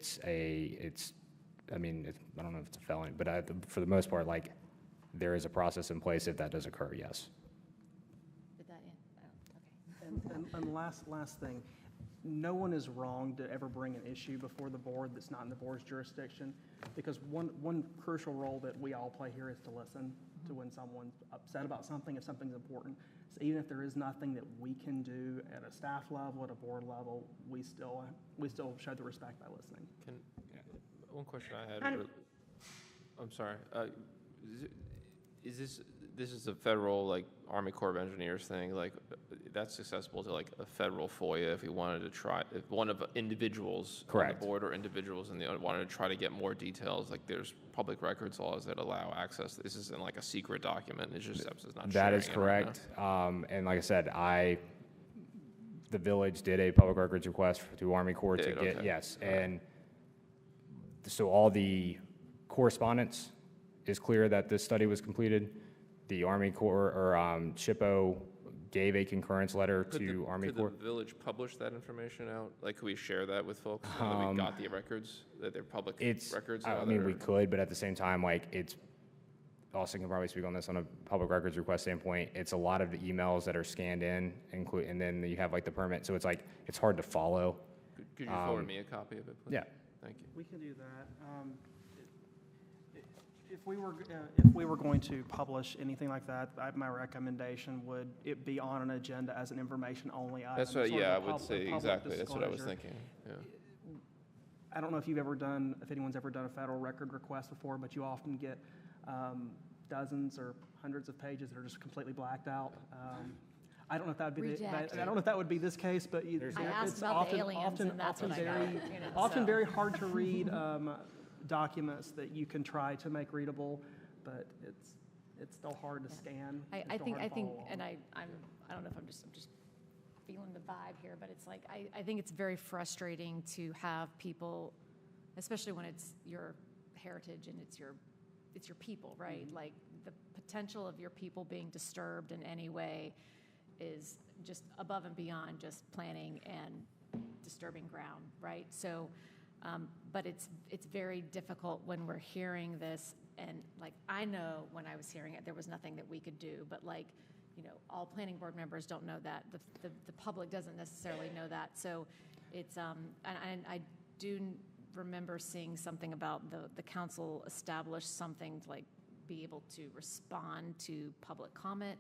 don't know if it's a felony, but for the most part, like, there is a process in place if that does occur, yes. did that in? Oh, okay. And last thing, no one is wrong to ever bring an issue before the board that's not in the board's jurisdiction, because one crucial role that we all play here is to listen to when someone's upset about something, if something's important. So even if there is nothing that we can do at a staff level, at a board level, we still show the respect by listening. One question I had, I'm sorry, this is a federal, like, Army Corps of Engineers thing, like, that's accessible to, like, a federal FOIA if we wanted to try, if one of individuals on the board or individuals wanted to try to get more details, like, there's public records laws that allow access. This isn't like a secret document, it's just SEPSA's not sharing it. That is correct. And like I said, the village did a public records request to Army Corps to get, okay. yes. And so all the correspondence is clear that this study was completed. The Army Corps or SHPO gave a concurrence letter to Army Could Corps. the village publish that information out? Like, could we share that with folks? So that we got the records, that they're public records? I now mean, that we are- could, but at the same time, like, it's, Austin can probably speak on this on a public records request standpoint. It's a lot of the emails that are scanned in, and then you have like the permit, so it's like, it's hard to follow. Could you forward me a copy of it, please? Yeah. Thank you. We can do that. If we were going to publish anything like that, my recommendation would it be on an agenda as an information-only item. That's what, sort of yeah, a I would say public exactly, that's what I was disclosure. thinking, yeah. I don't know if anyone's ever done a federal record request before, but you often get dozens or hundreds of pages that are just completely blacked out. I don't know if that would be, I don't know if that would be this case, but I asked it's about the often, aliens, often, and that's often what I got, very, you know, often so. very hard to read documents that you can try to make readable, but it's still hard to scan. I It's still think, hard to follow and along. I don't know if I'm just feeling the vibe here, but it's like, I think it's very frustrating to have people, especially when it's your heritage and it's your people, right? Mm-hmm. Like, the potential of your people being disturbed in any way is just above and beyond just planning and disturbing ground, right? So, but it's very difficult when we're hearing this, and like, I know when I was hearing it, there was nothing that we could do, but like, you know, all planning board members don't know that. The public doesn't necessarily know that. So it's, and I do remember seeing something about the council established something to like be able to respond to public comment.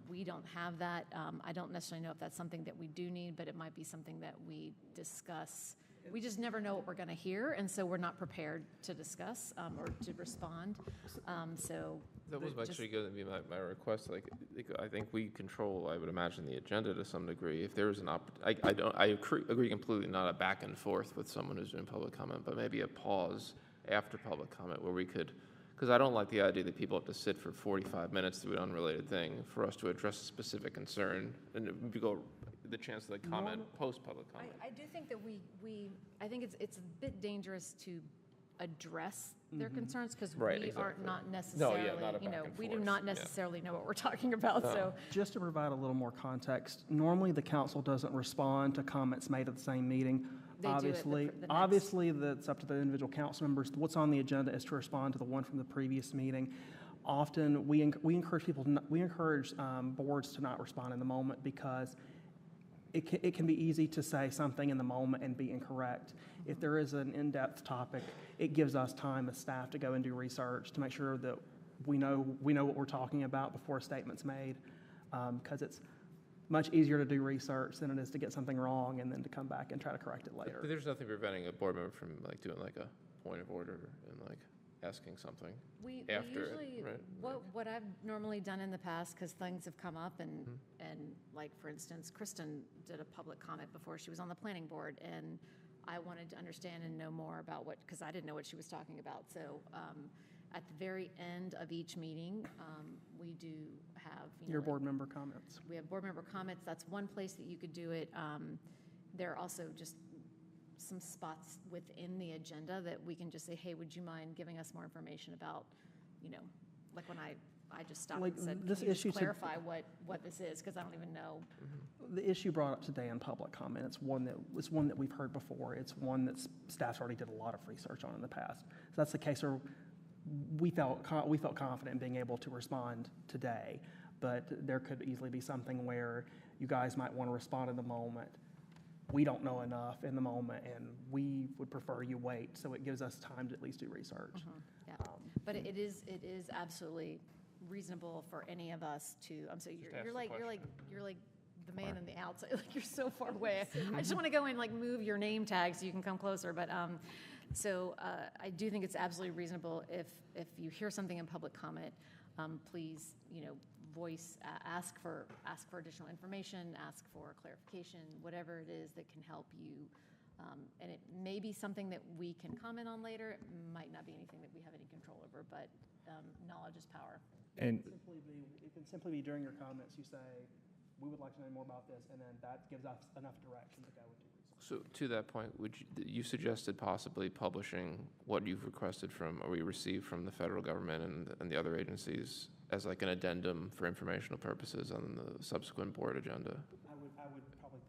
We don't have that. I don't necessarily know if that's something that we do need, but it might be something that we discuss. We just never know what we're going to hear, and so we're not prepared to discuss or to respond. So That was just- actually going to be my request, like, I think we control, I would imagine, the agenda to some degree. If there's an I agree completely, not a back and forth with someone who's doing public comment, but maybe a pause after public comment where we could, because I don't like the idea that people have to sit for 45 minutes to do an unrelated thing for us to address a specific concern, and we go the chance to like comment post-public comment. I do think that I think it's a bit dangerous to address their concerns, because Right, we are exactly. not necessarily, not a you know, back and we do forth, not yeah. necessarily know what we're talking about, so. Just to provide a little more context, normally the council doesn't respond to comments made at the same meeting. They do it Obviously, the next. obviously, that's up to the individual council members. What's on the agenda is to respond to the one from the previous meeting. Often, we encourage people, we encourage boards to not respond in the moment, because it can be easy to say something in the moment and be incorrect. If there is an in-depth topic, it gives us time as staff to go and do research to make sure that we know what we're talking about before a statement's made, because it's much easier to do research than it is to get something wrong and then to come back and try to correct it But later. there's nothing preventing a board member from like doing like a point of order and like asking something. We after it, usually, right? what I've normally done in the past, because things have come up, and like, for instance, Kristen did a public comment before she was on the planning board, and I wanted to understand and know more about because I didn't know what she was talking about. So at the very end of each meeting, we do have, Your like, board member comments. we have board member comments. That's one place that you could do it. There are also just some spots within the agenda that we can just say, hey, would you mind giving us more information about, you know, like when I just stopped Like and said, this can you just issue to- clarify what this is, because I don't even know. The issue brought up today in public comment, it's one that we've heard before. It's one that staff's already did a lot of research on in the past. So that's the case where we felt confident in being able to respond today, but there could easily be something where you guys might want to respond in the moment. We don't know enough in the moment, and we would prefer you wait, so it gives us time to at least do research. Yeah, but it is absolutely reasonable for any of us to, ask you're the like question. the man on the outside, like, you're so far away. I just want to go and like move your name tag so you can come closer, but so I do think it's absolutely reasonable if you hear something in public comment, please, you know, ask for additional information, ask for clarification, whatever it is that can help you. And it may be something that we can comment on later. It might not be anything that we have any control over, but knowledge is power. And It can simply be during your comments, you say, we would like to know more about this, and then that gives us enough direction to go into research. So to that point, you suggested possibly publishing what you've requested from, or we received from the federal government and the other agencies as like an addendum for informational purposes on the subsequent board agenda? I would probably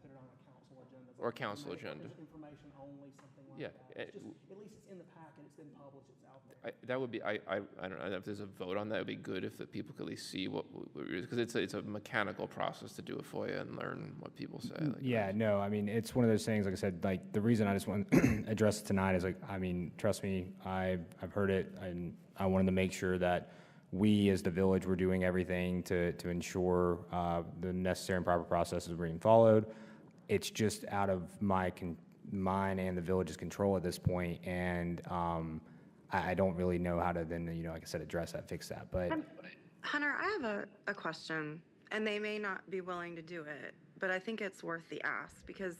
put it on a council agenda. Or council agenda. Information only, something like Yeah, that. It's just, at least it's in the packet, it's been published, it's out there. That would be, I don't know if there's a vote on that, it would be good if the people could at least see what, because it's a mechanical process to do a FOIA and learn what people say. Like, Yeah, no, I mean, it's one of those things, like I said, like, the reason I just want to address it tonight is like, I mean, trust me, I've heard it, and I wanted to make sure that we, as the village, were doing everything to ensure the necessary and proper processes were being followed. It's just out of mine and the village's control at this point, and I don't really know how to then, like I said, address that, fix that, but. Hunter, I have a question, and they may not be willing to do it, but I think it's worth the ask, because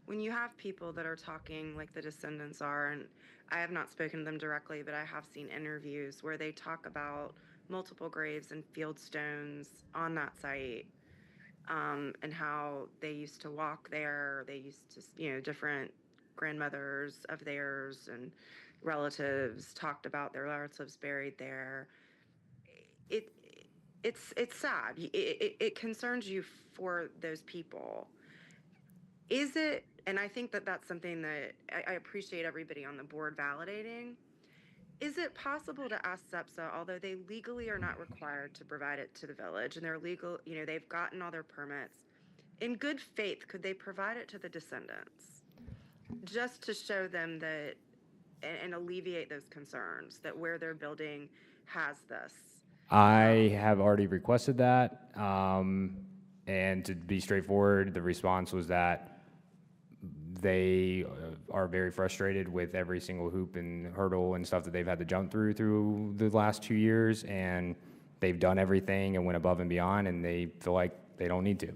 when you have people that are talking like the descendants are, and I have not spoken to them directly, but I have seen interviews where they talk about multiple graves and field stones on that site, and how they used to walk there, they used to, different grandmothers of theirs and relatives talked about their relatives buried there. It's sad. It concerns you for those people. Is it, and I think that that's something that I appreciate everybody on the board validating. Is it possible to ask SEPSA, although they legally are not required to provide it to the village, and they're legal, they've gotten all their permits, in good faith, could they provide it to the descendants? Just to show them that, and alleviate those concerns, that where they're building has this. I have already requested that, and to be straightforward, the response was that they are very frustrated with every single hoop and hurdle and stuff that they've had to jump through the last 2 years, and they've done everything and went above and beyond, and they feel like they don't need to.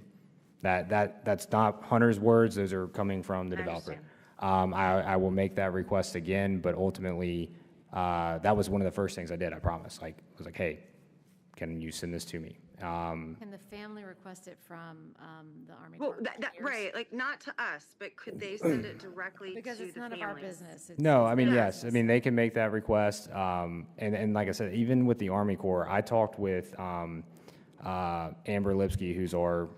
That's not Hunter's words; those are coming from the developer. I will make that request again, but ultimately, that was one of the first things I did. I promise. I was like, hey, can you send this to me? Can the family request it from the Army Well, Corps of Engineers? right, like not to us, but could they send it directly to the families? Because it's none of our business. No, it's I mean, their yes. I business. mean, they can make that request. And like I said, even with the Army Corps, I talked with Amber Lipsky, who's our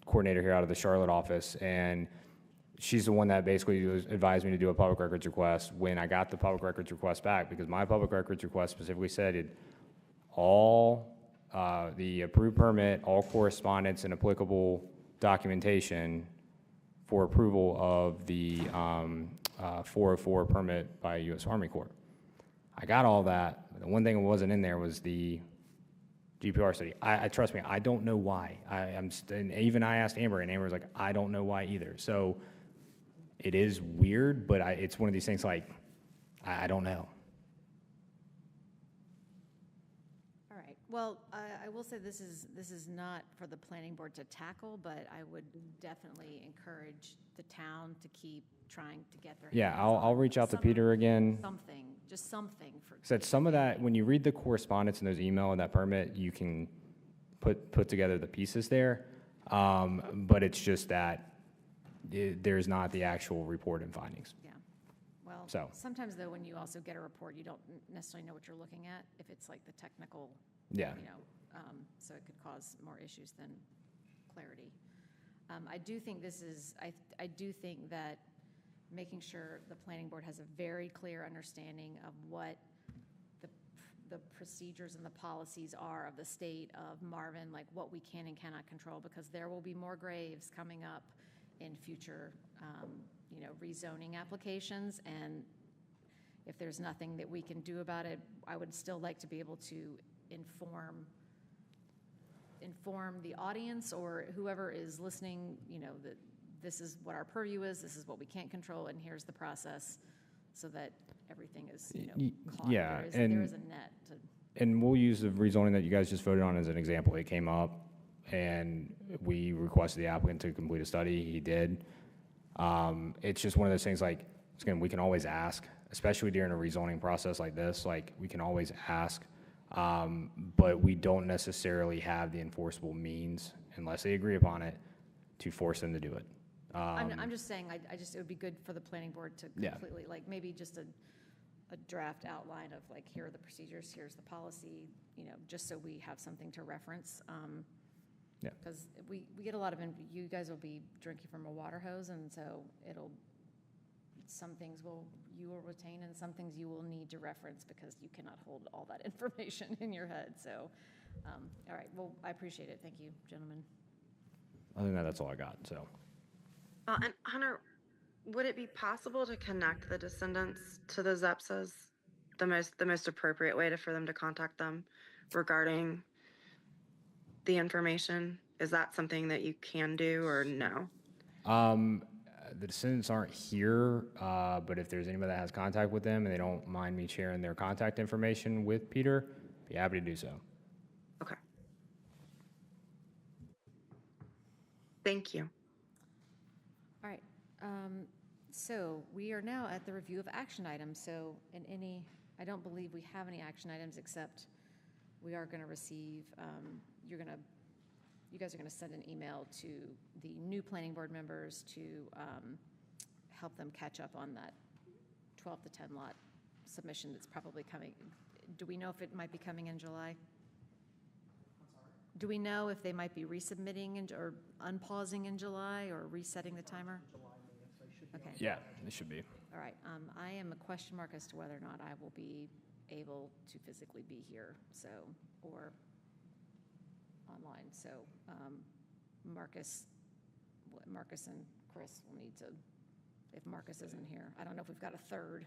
coordinator here out of the Charlotte office, and she's the one that basically advised me to do a public records request when I got the public records request back, because my public records request specifically said it all the approved permit, all correspondence and applicable documentation for approval of the 404 permit by U.S. Army Corps. I got all that. The one thing that wasn't in there was the GPR study. I trust me, I don't know why. And even I asked Amber, and Amber was like, I don't know why either. So it is weird, but it's one of these things like, I don't know. All right, well, I will say this is not for the planning board to tackle, but I would definitely encourage the town to keep trying to get their Yeah, hands I'll on reach out to some- Peter again. Something, just something for. Said some of that, when you read the correspondence in those email and that permit, you can put together the pieces there. But it's just that there's not the actual report and findings. Yeah, well, So. sometimes though, when you also get a report, you don't necessarily know what you're looking at, if it's like the technical, Yeah. So it could cause more issues than clarity. I do think I do think that making sure the planning board has a very clear understanding of what the procedures and the policies are of the state of Marvin, like what we can and cannot control, because there will be more graves coming up in future, rezoning applications. And if there's nothing that we can do about it, I would still like to be able to inform the audience or whoever is listening, that this is what our purview is, this is what we can't control, and here's the process, so that everything is, caught. Yeah, There is a net to. And we'll use the rezoning that you guys just voted on as an example. It came up, and we requested the applicant to complete a study. He did. It's just one of those things, like, again, we can always ask, especially during a rezoning process like this, like, we can always ask, but we don't necessarily have the enforceable means, unless they agree upon it, to force them to do it. I'm just saying, it would be good for the planning board to Yeah. completely, like, maybe just a draft outline of like, here are the procedures, here's the policy, just so we have something to reference. Yeah. Because we get a lot of, you guys will be drinking from a water hose, and so some things you will retain and some things you will need to reference because you cannot hold all that information in your head. So, all right, well, I appreciate it. Thank you, gentlemen. Other than that, that's all I got, so. And Hunter, would it be possible to connect the descendants to the Zepsas? The most appropriate way for them to contact them regarding the information? Is that something that you can do or no? The descendants aren't here, but if there's anybody that has contact with them and they don't mind me sharing their contact information with Peter, be happy to do so. Okay. Thank you. All right. So we are now at the review of action items. So I don't believe we have any action items, except we are going to receive, you guys are going to send an email to the new planning board members to help them catch up on that 12 to 10 lot submission that's probably coming. Do we know if it might be coming in July? Do we know if they might be resubmitting or unpausing in July or resetting the timer? Okay. Yeah, it should be. All right. I am a question mark as to whether or not I will be able to physically be here, or online. So Marcus and Chris will need to, if Marcus isn't here. I don't know if we've got a third.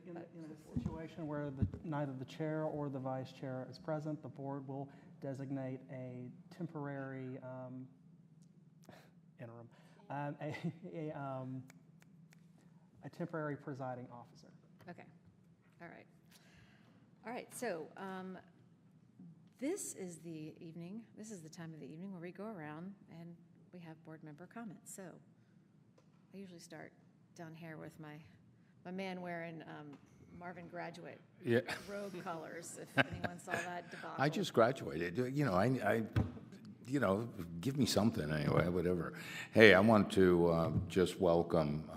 In a situation where neither the chair or the vice chair is present, the board will designate a temporary interim, a temporary presiding officer. Okay. All right. All right. So this is the evening. This is the time of the evening where we go around and we have board member comments. So I usually start down here with my man wearing Marvin graduate robe colors, if anyone saw that debacle. I just graduated. Give me something anyway, whatever. Hey, I want to just welcome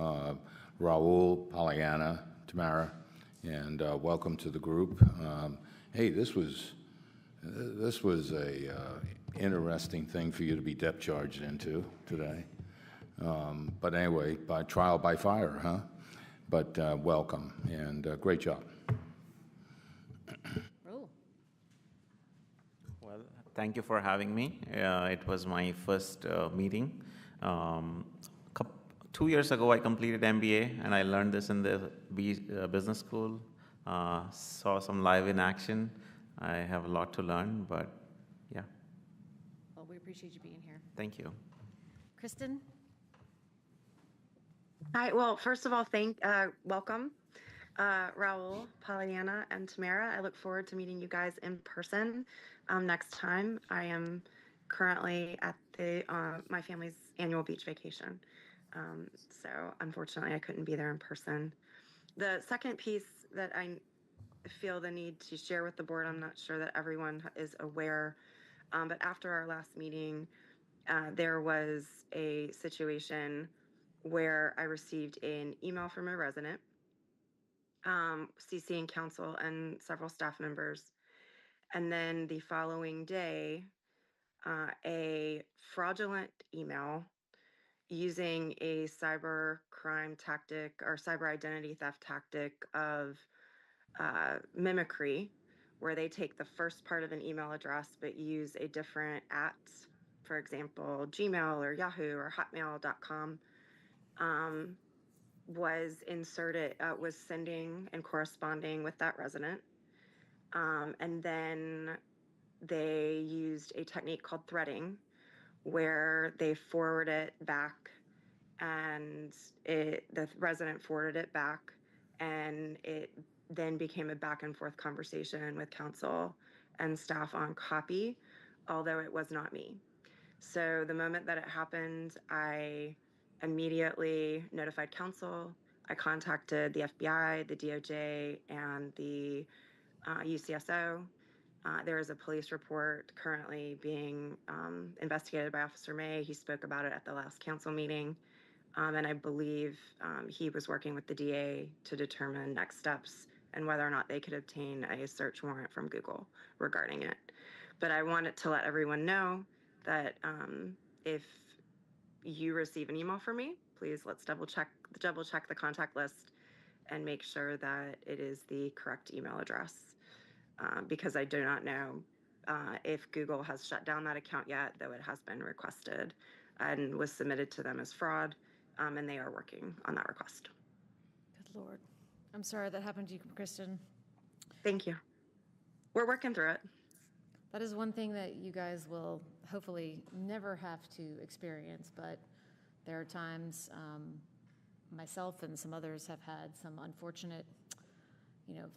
Raul, Pollyanna, Tamara, and welcome to the group. Hey, this was a interesting thing for you to be depth charged into today. But anyway, by trial by fire, huh? But welcome, and great job. Well, thank you for having me. It was my first meeting. 2 years ago, I completed MBA, and I learned this in the business school. Saw some live in action. I have a lot to learn, but yeah. Well, we appreciate you being here. Thank you. Kristen? Hi, well, first of all, welcome, Raul, Pollyanna, and Tamara. I look forward to meeting you guys in person next time. I am currently at my family's annual beach vacation. So unfortunately, I couldn't be there in person. The second piece that I feel the need to share with the board, I'm not sure that everyone is aware, but after our last meeting, there was a situation where I received an email from a resident, CCing council and several staff members. And then the following day, a fraudulent email using a cyber crime tactic or cyber identity theft tactic of mimicry, where they take the first part of an email address but use a different @ for example, Gmail or Yahoo or Hotmail.com, was sending and corresponding with that resident. And then they used a technique called threading, where they forward it back, and the resident forwarded it back, and it then became a back and forth conversation with council and staff on copy, although it was not me. So the moment that it happened, I immediately notified council. I contacted the FBI, the DOJ, and the UCSO. There is a police report currently being investigated by Officer May. He spoke about it at the last council meeting. And I believe he was working with the DA to determine next steps and whether or not they could obtain a search warrant from Google regarding it. But I wanted to let everyone know that if you receive an email from me, please let's double check the contact list and make sure that it is the correct email address. Because I do not know if Google has shut down that account yet, though it has been requested and was submitted to them as fraud, and they are working on that request. Good Lord. I'm sorry that happened to you, Kristen. Thank you. We're working through it. That is one thing that you guys will hopefully never have to experience, but there are times myself and some others have had some unfortunate,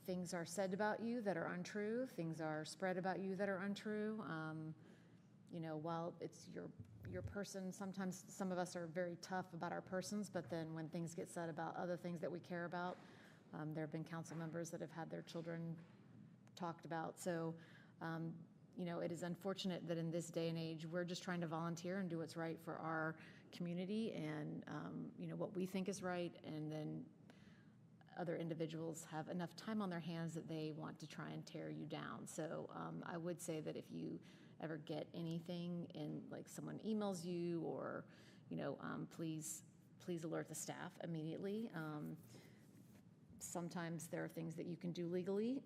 things are said about you that are untrue, things are spread about you that are untrue. While it's your person, sometimes some of us are very tough about our persons, but then when things get said about other things that we care about, there have been council members that have had their children talked about. So, it is unfortunate that in this day and age, we're just trying to volunteer and do what's right for our community and, what we think is right. And then other individuals have enough time on their hands that they want to try and tear you down. So I would say that if you ever get anything and like someone emails you or, please alert the staff immediately. Sometimes there are things that you can do legally,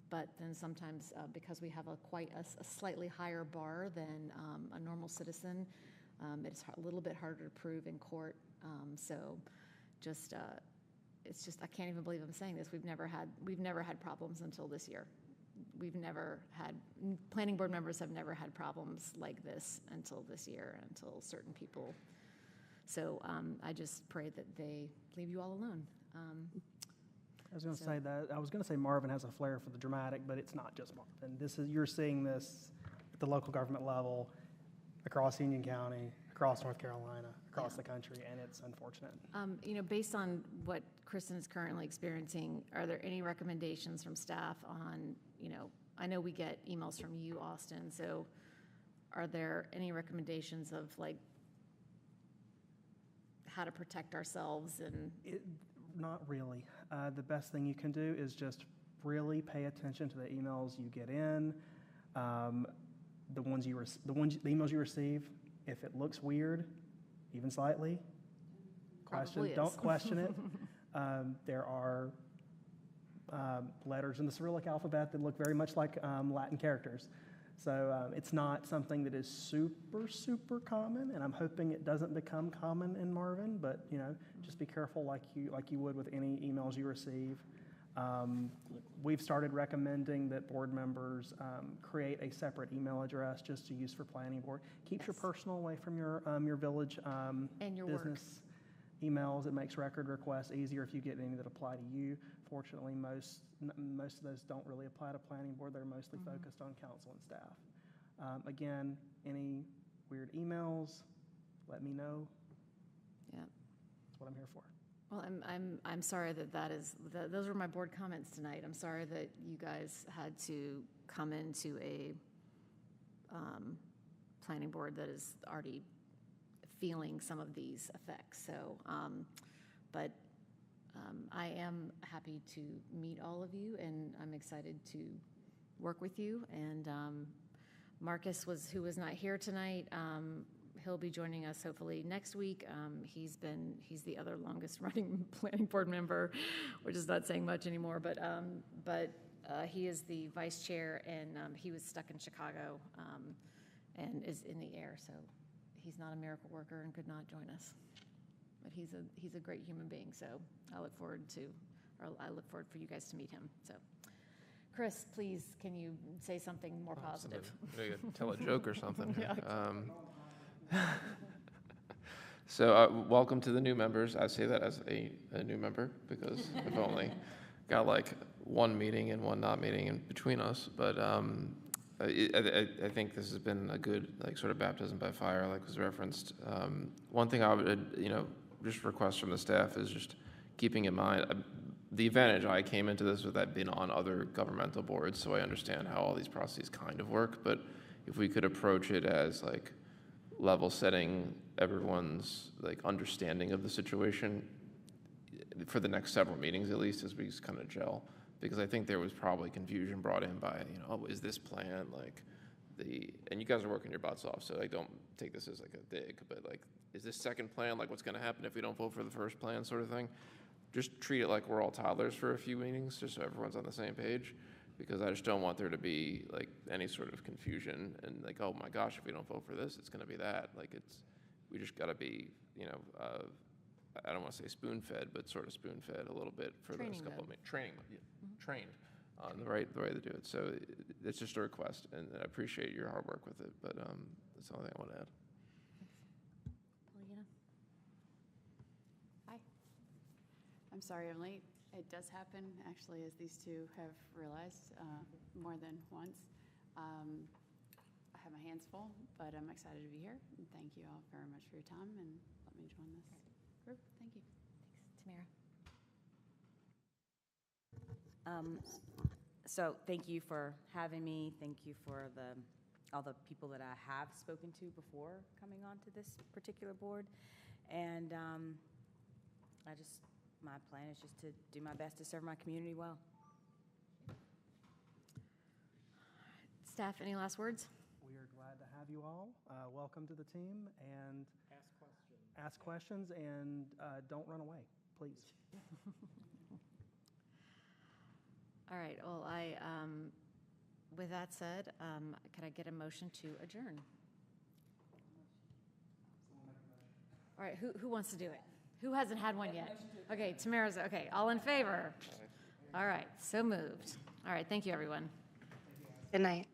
but then sometimes because we have a slightly higher bar than a normal citizen, it's a little bit harder to prove in court. It's just I can't even believe I'm saying this. We've never had problems until this year. Planning board members have never had problems like this until this year, until certain people. So I just pray that they leave you all alone. I was going to say that. I was going to say Marvin has a flair for the dramatic, but it's not just Marvin. You're seeing this at the local government level, across Union County, across North Carolina, across the country, and it's unfortunate. Based on what Kristen is currently experiencing, are there any recommendations from staff on, I know we get emails from you, Austin, so are there any recommendations of like how to protect ourselves and? Not really. The best thing you can do is just really pay attention to the emails you get in, the emails you receive. If it looks weird, even slightly, don't question it. There are letters in the Cyrillic alphabet that look very much like Latin characters. So it's not something that is super, super common, and I'm hoping it doesn't become common in Marvin, but just be careful like you would with any emails you receive. We've started recommending that board members create a separate email address just to use for planning board. Keeps your personal away from your village and your business emails. It makes record requests easier if you get any that apply to you. Fortunately, most of those don't really apply to planning board. They're mostly focused on council and staff. Again, any weird emails, let me know. Yeah, that's what I'm here for. Well, I'm sorry those were my board comments tonight. I'm sorry that you guys had to come into a planning board that is already feeling some of these effects. So, but I am happy to meet all of you, and I'm excited to work with you. And Marcus who was not here tonight. He'll be joining us hopefully next week. He's the other longest running planning board member, which is not saying much anymore, but he is the vice chair, and he was stuck in Chicago and is in the air, so he's not a miracle worker and could not join us. But he's a great human being, so I look forward for you guys to meet him. So, Chris, please, can you say something more positive? Tell a joke or something. Yeah. So welcome to the new members. I say that as a new member because I've only got like one meeting and one not meeting in between us. But I think this has been a good sort of baptism by fire, like was referenced. One thing I would just request from the staff is just keeping in mind the advantage I came into this with. I've been on other governmental boards, so I understand how all these processes kind of work. But if we could approach it as level setting everyone's like understanding of the situation for the next several meetings at least, as we just kind of gel. Because I think there was probably confusion brought in by, oh, is this plan like and you guys are working your butts off, so I don't take this as like a dig, but like, is this second plan, like what's gonna happen if we don't vote for the first plan sort of thing? Just treat it like we're all toddlers for a few meetings, just so everyone's on the same page. Because I just don't want there to be like any sort of confusion and like, oh my gosh, if we don't vote for this, it's gonna be that. Like we just gotta be, I don't wanna say spoon-fed, but sort of spoon-fed a little bit for those Training couple of mode. trained on the way to do it. So it's just a request, and I appreciate your hard work with it, but that's the only thing I want to add. Paulina? Hi. I'm sorry I'm late. It does happen, actually, as these two have realized more than once. I have my hands full, but I'm excited to be here. And thank you all very much for your time and let me join this group. Thank you. Tamara? So thank you for having me. Thank you for all the people that I have spoken to before coming on to this particular board. And my plan is just to do my best to serve my community well. Staff, any last words? We are glad to have you all. Welcome to the team, and ask questions and don't run away, please. All right, well, with that said, can I get a motion to adjourn? All right, who wants to do it? Who hasn't had one yet? Okay, Tamara's, okay, all in favor? All right, so moved. All right, thank you, everyone. Good night.